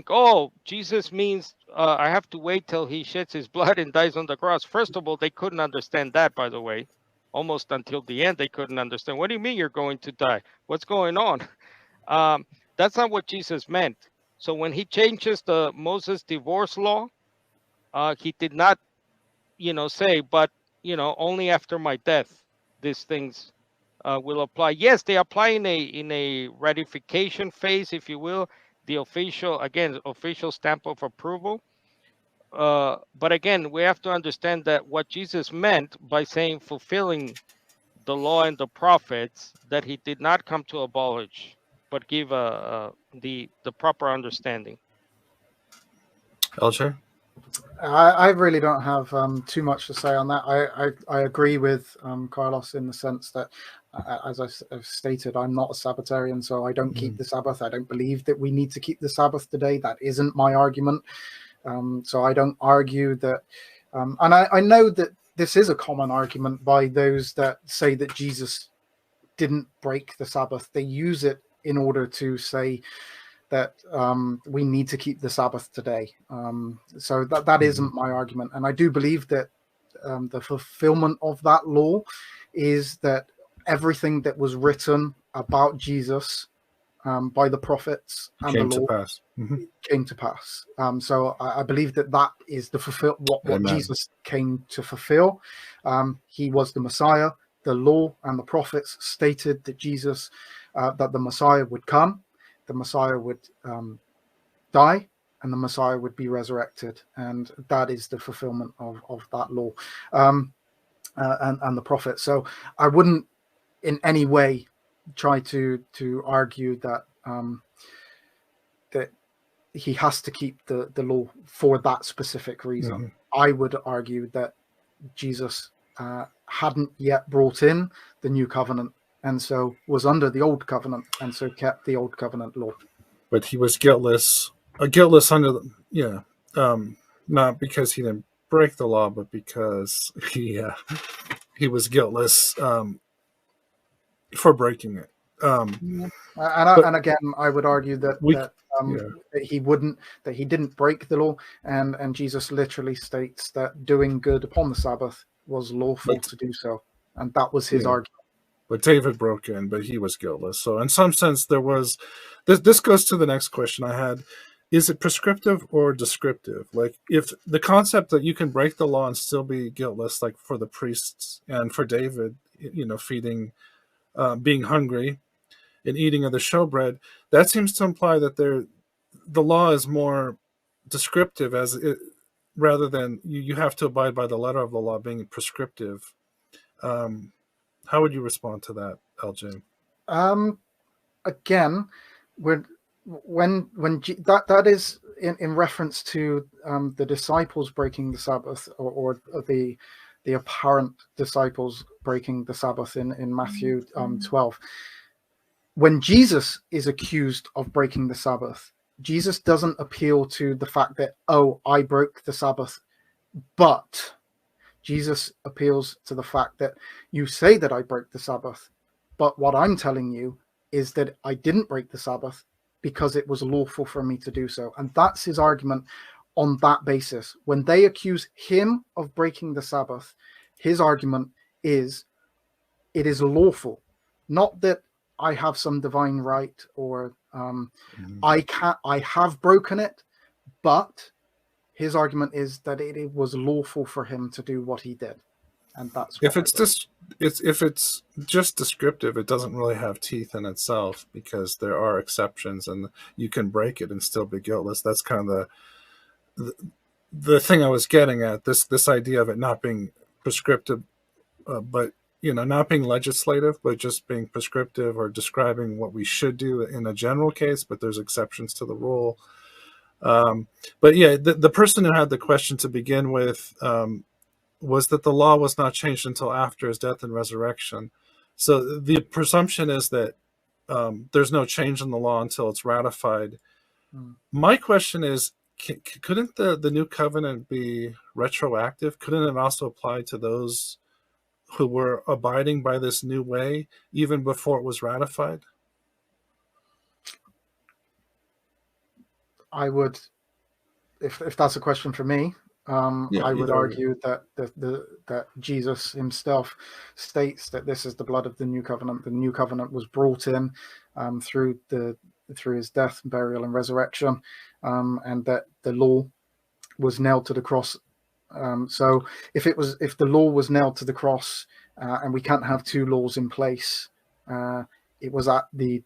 oh, Jesus means I have to wait till he sheds his blood and dies on the cross. First of all, they couldn't understand that, by the way. Almost until the end, they couldn't understand. What do you mean you're going to die? What's going on? That's not what Jesus meant. So when he changes the Moses divorce law, he did not, say, but, only after my death, these things will apply. Yes, they apply in a ratification phase, if you will, the official stamp of approval. But again, we have to understand that what Jesus meant by saying fulfilling the law and the prophets, that he did not come to abolish, but give the proper understanding. LJ? I really don't have too much to say on that. I agree with Carlos in the sense that, as I've stated, I'm not a Sabbatarian, so I don't keep the Sabbath. I don't believe that we need to keep the Sabbath today. That isn't my argument. So I don't argue that. And I know that this is a common argument by those that say that Jesus didn't break the Sabbath. They use it in order to say that we need to keep the Sabbath today. So that isn't my argument. And I do believe that the fulfillment of that law is that everything that was written about Jesus by the prophets and Came the law to pass. came to pass. So I believe that is the what Jesus came to fulfill. He was the Messiah. The law and the prophets stated that Jesus, that the Messiah would come, the Messiah would die, and the Messiah would be resurrected, and that is the fulfillment of that law and the prophets. So I wouldn't in any way try to argue that that he has to keep the law for that specific reason. I would argue that Jesus hadn't yet brought in the new covenant, and so was under the old covenant, and so kept the old covenant law. But he was guiltless under the, not because he didn't break the law, but because he was guiltless for breaking it. And again, I would argue that he didn't break the law, and Jesus literally states that doing good upon the Sabbath was lawful to do so, and that was his argument. But David broke in, but he was guiltless. So in some sense, there was this goes to the next question I had. Is it prescriptive or descriptive? Like, if the concept that you can break the law and still be guiltless, like for the priests and for David, feeding, being hungry and eating of the showbread, that seems to imply that the law is more descriptive rather than you have to abide by the letter of the law being prescriptive. How would you respond to that, LJ? Again, that is in reference to the disciples breaking the Sabbath, or the apparent disciples breaking the Sabbath in Matthew 12. When Jesus is accused of breaking the Sabbath, Jesus doesn't appeal to the fact that, oh, I broke the Sabbath, but Jesus appeals to the fact that you say that I broke the Sabbath, but what I'm telling you is that I didn't break the Sabbath because it was lawful for me to do so. And that's his argument on that basis. When they accuse him of breaking the Sabbath, his argument is it is lawful, not that I have some divine right or I have broken it, but his argument is that it was lawful for him to do what he did, and that's if it's just descriptive, it doesn't really have teeth in itself, because there are exceptions, and you can break it and still be guiltless. That's kind of the thing I was getting at, this idea of it not being prescriptive, but not being legislative, but just being prescriptive or describing what we should do in a general case, but there's exceptions to the rule. But yeah, the person who had the question to begin with was that the law was not changed until after his death and resurrection. So the presumption is that there's no change in the law until it's ratified. My question is, couldn't the new covenant be retroactive? Couldn't it also apply to those who were abiding by this new way even before it was ratified? I would, if that's a question for me, I would argue that that Jesus himself states that this is the blood of the new covenant. The new covenant was brought in through his death, burial, and resurrection, and that the law was nailed to the cross. So if the law was nailed to the cross, and we can't have two laws in place, it was at the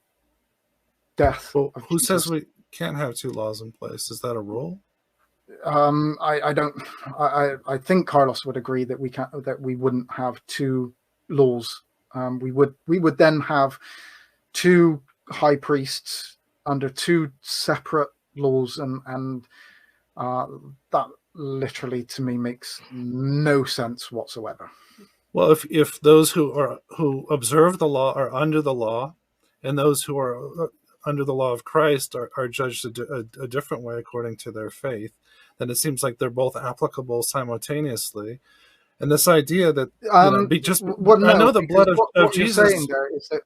death Well, of who Jesus. says we can't have two laws in place? Is that a rule? I don't. I think Carlos would agree that we wouldn't have two laws. We would then have two high priests under two separate laws, and that literally to me makes no sense whatsoever. Well, if those who observe the law are under the law, and those who are under the law of Christ are judged a different way according to their faith, then it seems like they're both applicable simultaneously. And this idea that I know the blood of Jesus you're saying there is that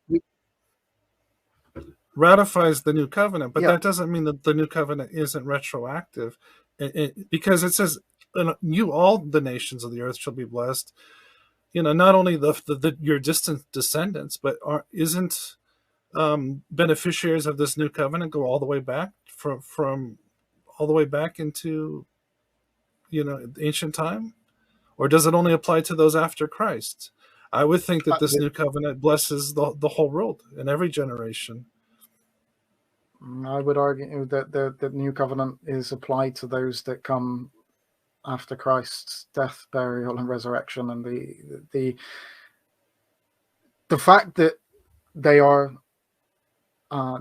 ratifies the new covenant, but that doesn't mean that the new covenant isn't retroactive, because it says, "You all the nations of the earth shall be blessed." Not only your distant descendants, but isn't beneficiaries of this new covenant go all the way back from all the way back into ancient time, or does it only apply to those after Christ? I would think that this new covenant blesses the whole world in every generation. I would argue that the new covenant is applied to those that come after Christ's death, burial, and resurrection, and the fact that they are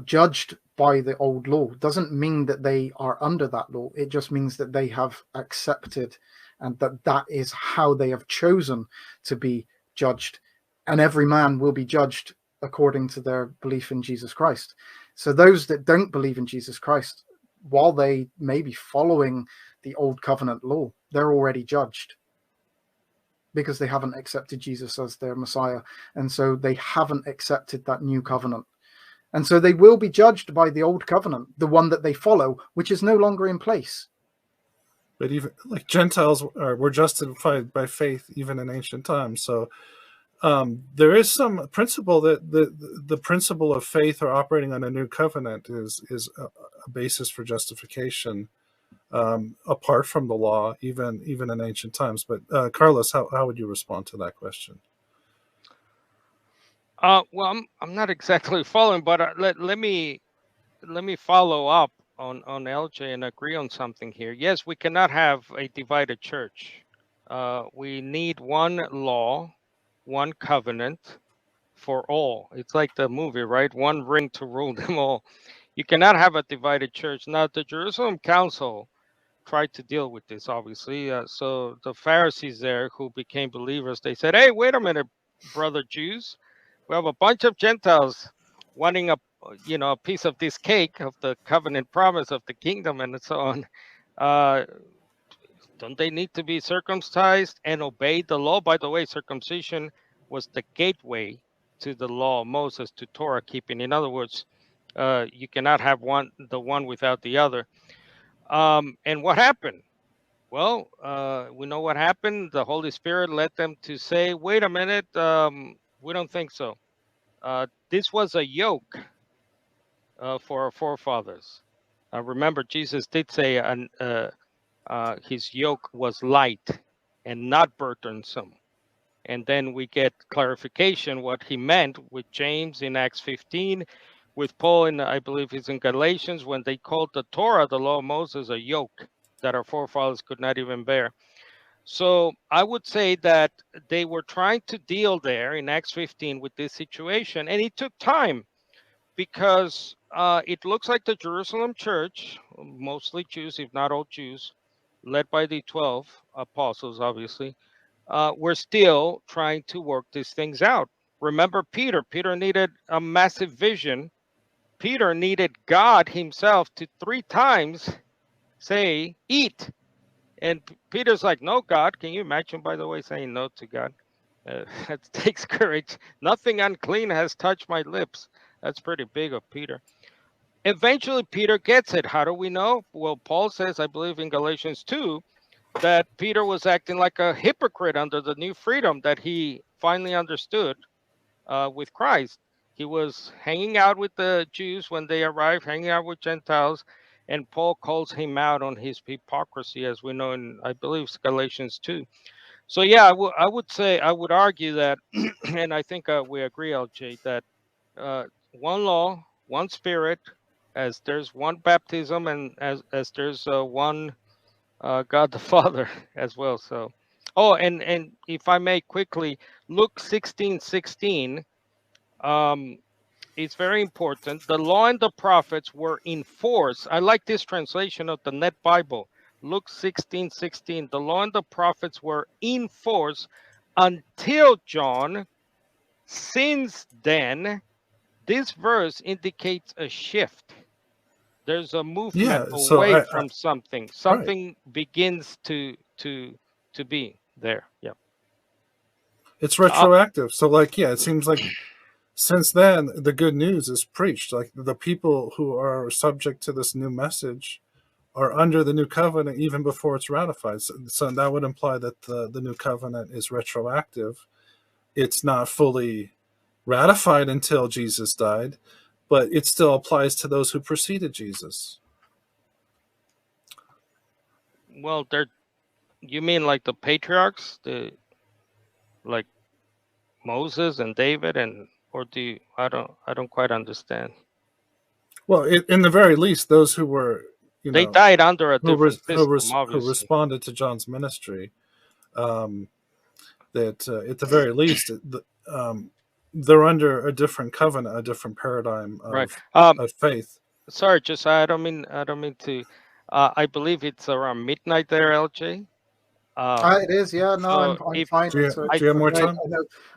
judged by the old law doesn't mean that they are under that law. It just means that they have accepted, and that is how they have chosen to be judged. And every man will be judged according to their belief in Jesus Christ. So those that don't believe in Jesus Christ, while they may be following the old covenant law, they're already judged because they haven't accepted Jesus as their Messiah. And so they haven't accepted that new covenant. And so they will be judged by the old covenant, the one that they follow, which is no longer in place. But even like Gentiles were justified by faith even in ancient times. So there is some principle that the principle of faith or operating on a new covenant is a basis for justification, apart from the law, even in ancient times. But Carlos, how would you respond to that question? Well, I'm not exactly following, but let me follow up on LJ and agree on something here. Yes, we cannot have a divided church. We need one law, one covenant for all. It's like the movie, right? One ring to rule them all. You cannot have a divided church. Now, the Jerusalem Council tried to deal with this, obviously. So the Pharisees there who became believers, they said, "Hey, wait a minute, brother Jews. We have a bunch of Gentiles wanting a piece of this cake of the covenant promise of the kingdom and so on. Don't they need to be circumcised and obey the law?" By the way, circumcision was the gateway to the law of Moses, to Torah keeping. In other words, you cannot have the one without the other. And what happened? Well, we know what happened. The Holy Spirit led them to say, "Wait a minute, we don't think so." This was a yoke for our forefathers. Remember, Jesus did say his yoke was light and not burdensome. And then we get clarification what he meant with James in Acts 15, with Paul in, I believe it's in Galatians, when they called the Torah, the law of Moses, a yoke. that our forefathers could not even bear. So I would say that they were trying to deal there in Acts 15 with this situation, and it took time because it looks like the Jerusalem church, mostly Jews, if not all Jews, led by the 12 apostles, obviously, were still trying to work these things out. Remember Peter. Peter needed a massive vision. Peter needed God himself to 3 times say, eat. And Peter's like, no, God. Can you imagine, by the way, saying no to God? It takes courage. Nothing unclean has touched my lips. That's pretty big of Peter. Eventually, Peter gets it. How do we know? Well, Paul says, I believe in Galatians 2, that Peter was acting like a hypocrite under the new freedom that he finally understood with Christ. He was hanging out with the Jews when they arrived, hanging out with Gentiles, and Paul calls him out on his hypocrisy, as we know in, I believe, Galatians 2. So, yeah, I would say, I would argue that, and I think we agree, LJ, that one law, one spirit, as there's one baptism, and as there's one God the Father as well. So, oh, and if I may quickly, Luke 16:16, it's very important. The law and the prophets were in force. I like this translation of the Net Bible. Luke 16:16. The law and the prophets were in force until John. Since then, this verse indicates a shift. There's a movement Yeah. So away from something. right. Something begins to be there. Yeah. It's Uh, retroactive. So like, yeah, it seems like since then the good news is preached. Like the people who are subject to this new message are under the new covenant even before it's ratified. So that would imply that the new covenant is retroactive. It's not fully ratified until Jesus died, but it still applies to those who preceded Jesus. well, they're, you mean like the patriarchs, the like Moses and David, and or do you, I don't quite understand. Well, in the very least, those who were, you They know, died under a different system, who obviously. responded to John's ministry, that at the very least, they're under a different covenant, a different paradigm Right. of faith. Sorry, just I don't mean to. I believe it's around midnight there, LJ. It is, yeah. No, So I'm if fine. I Do you have more Okay. time?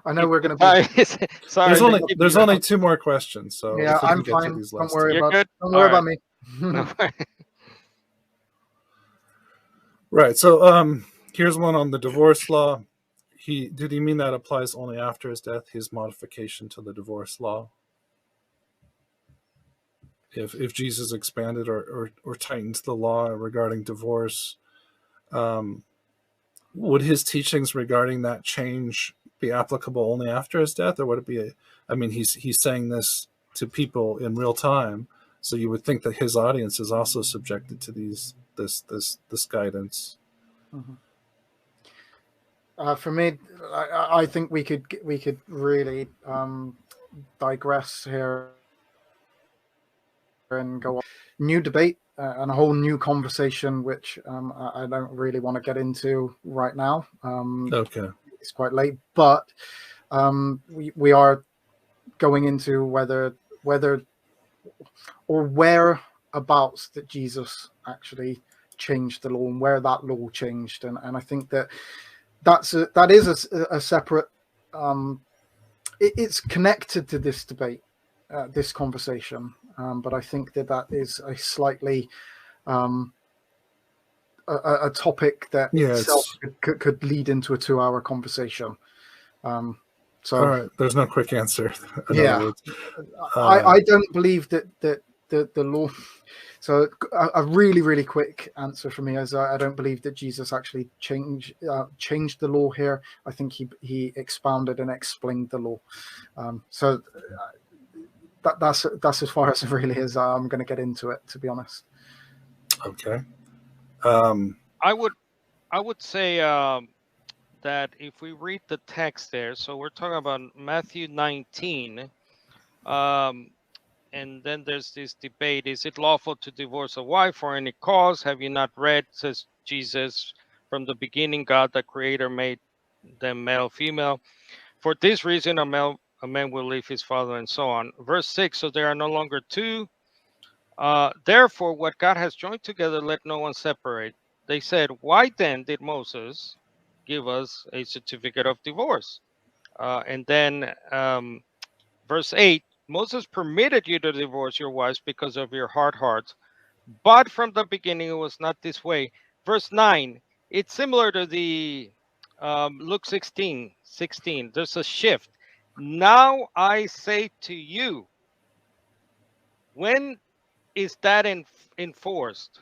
I know if we're the going to be time is sorry to keep There's you only up. 2 more questions, so Yeah, if we I'm can get to fine. these last 2. You're good. Don't All worry right. about me. No. Right. So here's one on the divorce law. Did he mean that applies only after his death, his modification to the divorce law? If Jesus expanded or tightened the law regarding divorce, would his teachings regarding that change be applicable only after his death, or would it be I mean, he's saying this to people in real time, so you would think that his audience is also subjected to this guidance. For me, I think we could really digress here and go on. New debate and a whole new conversation, which I don't really want to get into right now. Okay. It's quite late, but we are going into whether or whereabouts that Jesus actually changed the law and where that law changed, and I think that that is a separate. It's connected to this debate, this conversation, but I think that is a slightly a topic that itself could lead into a 2-hour conversation. So, all right, there's no quick answer. In yeah, other words, I don't believe that the law. So a really, really quick answer for me is I don't believe that Jesus actually changed the law here. I think he expounded and explained the law. So that's as far as it really is. I'm going to get into it, to be honest. Okay. I would say that if we read the text there, so we're talking about Matthew 19, and and then there's this debate: is it lawful to divorce a wife for any cause? Have you not read, says Jesus, from the beginning God the Creator made them male, female. For this reason, a man will leave his father, and so on. Verse 6: so there are no longer two. Therefore, what God has joined together, let no one separate. They said, why then did Moses give us a certificate of divorce? And then verse 8: Moses permitted you to divorce your wives because of your hard hearts, but from the beginning it was not this way. Verse 9, it's similar to the Luke 16. There's a shift. Now I say to you, when is that enforced?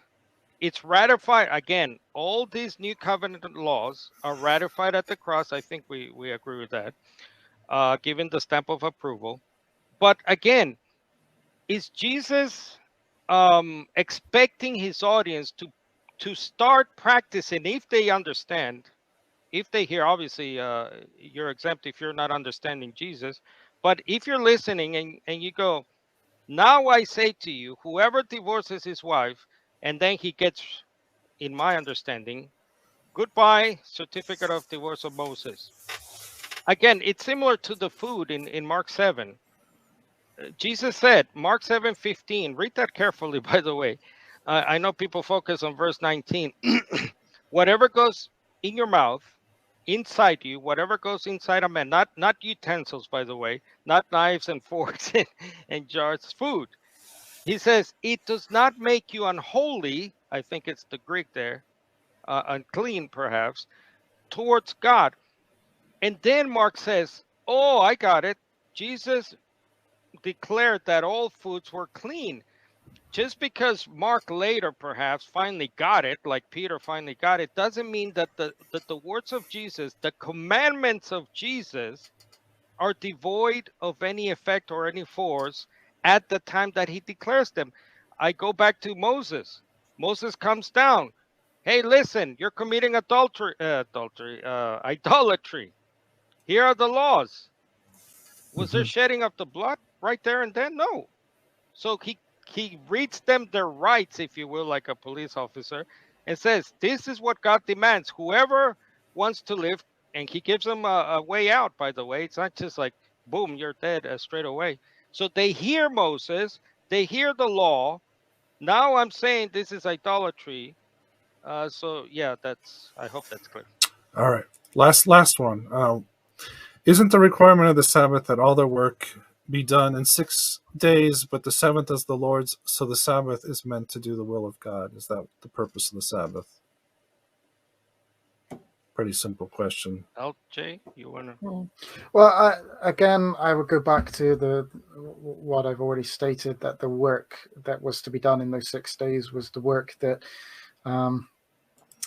It's ratified. Again, all these new covenant laws are ratified at the cross. I think we agree with that, given the stamp of approval. But again, is Jesus expecting his audience to start practicing, if they understand, if they hear? Obviously you're exempt if you're not understanding Jesus, but if you're listening and you go, now I say to you, whoever divorces his wife, and then he gets, in my understanding, goodbye certificate of divorce of Moses. Again, it's similar to the food in Mark 7. Jesus said, Mark 7:15, read that carefully, by the way. I know people focus on verse 19. Whatever goes in your mouth, inside you, whatever goes inside a man, not utensils, by the way, not knives and forks and jars, food. He says, it does not make you unholy. I think it's the Greek there, unclean perhaps, towards God. And then Mark says, oh, I got it. Jesus declared that all foods were clean. Just because Mark later perhaps finally got it, like Peter finally got it, doesn't mean that the words of Jesus, the commandments of Jesus, are devoid of any effect or any force at the time that he declares them. I go back to Moses. Moses comes down. Hey, listen, you're committing idolatry. Here are the laws. Was there shedding of the blood right there and then? No. So he reads them their rights, if you will, like a police officer, and says, this is what God demands. Whoever wants to live, and he gives them a way out, by the way. It's not just like, boom, you're dead straight away. So they hear Moses, they hear the law. Now I'm saying this is idolatry. So yeah, I hope that's clear. All right. Last one. Isn't the requirement of the Sabbath that all their work be done in 6 days, but the seventh is the Lord's? So the Sabbath is meant to do the will of God. Is that the purpose of the Sabbath? Pretty simple question. LJ, you want to? Well, I would go back to what I've already stated, that the work that was to be done in those 6 days was the work that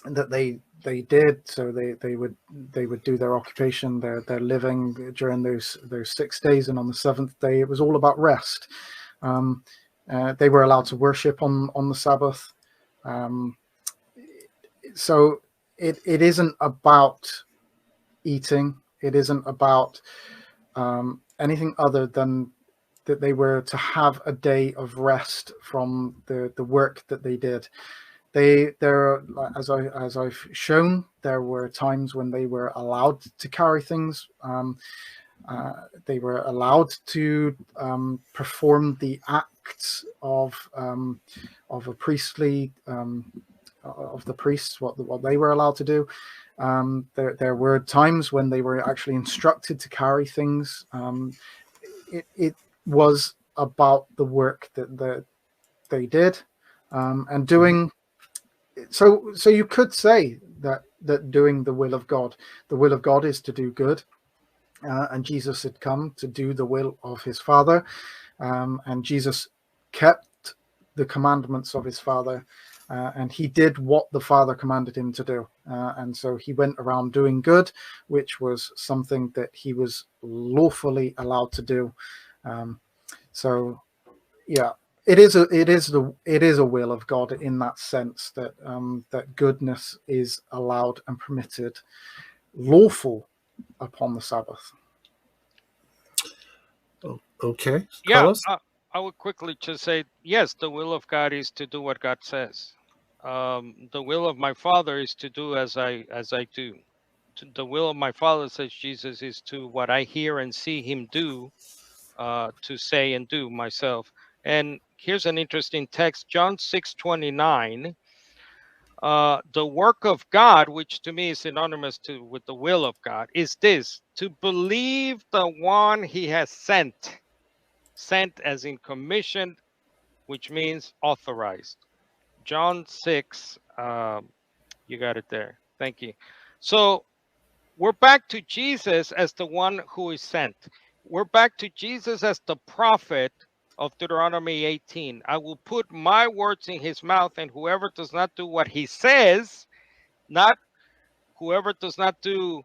that they did. So they would do their occupation, their living during those 6 days, and on the seventh day it was all about rest. They were allowed to worship on the Sabbath. So it isn't about eating. It isn't about anything other than that they were to have a day of rest from the work that they did. There, as I've shown, there were times when they were allowed to carry things. They were allowed to perform the acts of a priestly of the priests, what they were allowed to do. There were times when they were actually instructed to carry things. It was about the work that they did, and doing. So you could say that doing the will of God is to do good, and Jesus had come to do the will of his Father, and Jesus kept the commandments of his Father. And he did what the Father commanded him to do. And so he went around doing good, which was something that he was lawfully allowed to do. So, yeah, it is a will of God in that sense, that that goodness is allowed and permitted, lawful upon the Sabbath. Okay, Yeah, Carlos? I would quickly just say, yes, the will of God is to do what God says. The will of my Father is to do as I do. The will of my Father, says Jesus, is to what I hear and see Him do, to say and do myself. And here's an interesting text, John 6:29. The work of God, which to me is synonymous with the will of God, is this: to believe the one He has sent. Sent as in commissioned, which means authorized. John 6, you got it there. Thank you. So we're back to Jesus as the one who is sent. We're back to Jesus as the prophet of Deuteronomy 18. I will put my words in his mouth, and whoever does not do what he says, not whoever does not do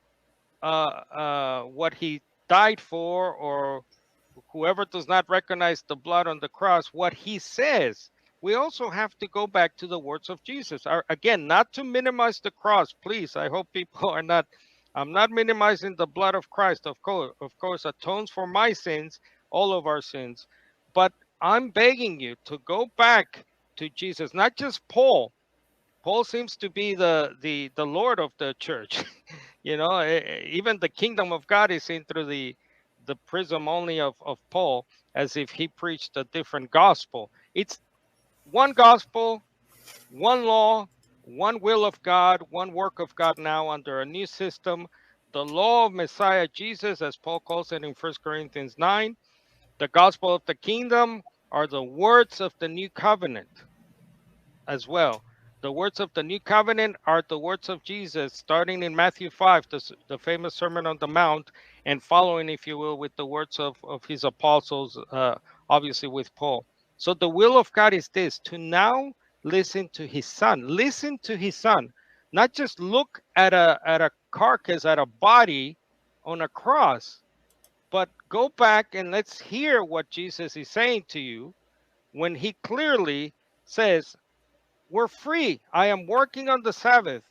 what he died for, or whoever does not recognize the blood on the cross, what he says. We also have to go back to the words of Jesus. Again, not to minimize the cross, please. I hope people are not. I'm not minimizing the blood of Christ. Of course, atones for my sins, all of our sins. But I'm begging you to go back to Jesus, not just Paul. Paul seems to be the Lord of the church. Even the kingdom of God is seen through the prism only of Paul, as if he preached a different gospel. It's one gospel, one law, one will of God, one work of God now under a new system. The law of Messiah Jesus, as Paul calls it in 1 Corinthians 9, the gospel of the kingdom are the words of the new covenant as well. The words of the new covenant are the words of Jesus, starting in Matthew 5, the famous Sermon on the Mount, and following, if you will, with the words of his apostles, obviously with Paul. So the will of God is this: to now listen to his son. Listen to his son. Not just look at a carcass, at a body on a cross, but go back and let's hear what Jesus is saying to you when he clearly says, we're free. I am working on the Sabbath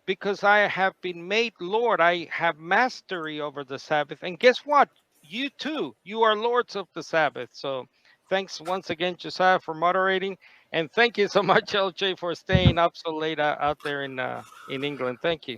because I have been made Lord. I have mastery over the Sabbath. And guess what? You too, you are lords of the Sabbath. So thanks once again, Josiah, for moderating. And thank you so much, LJ, for staying up so late out there in England. Thank you.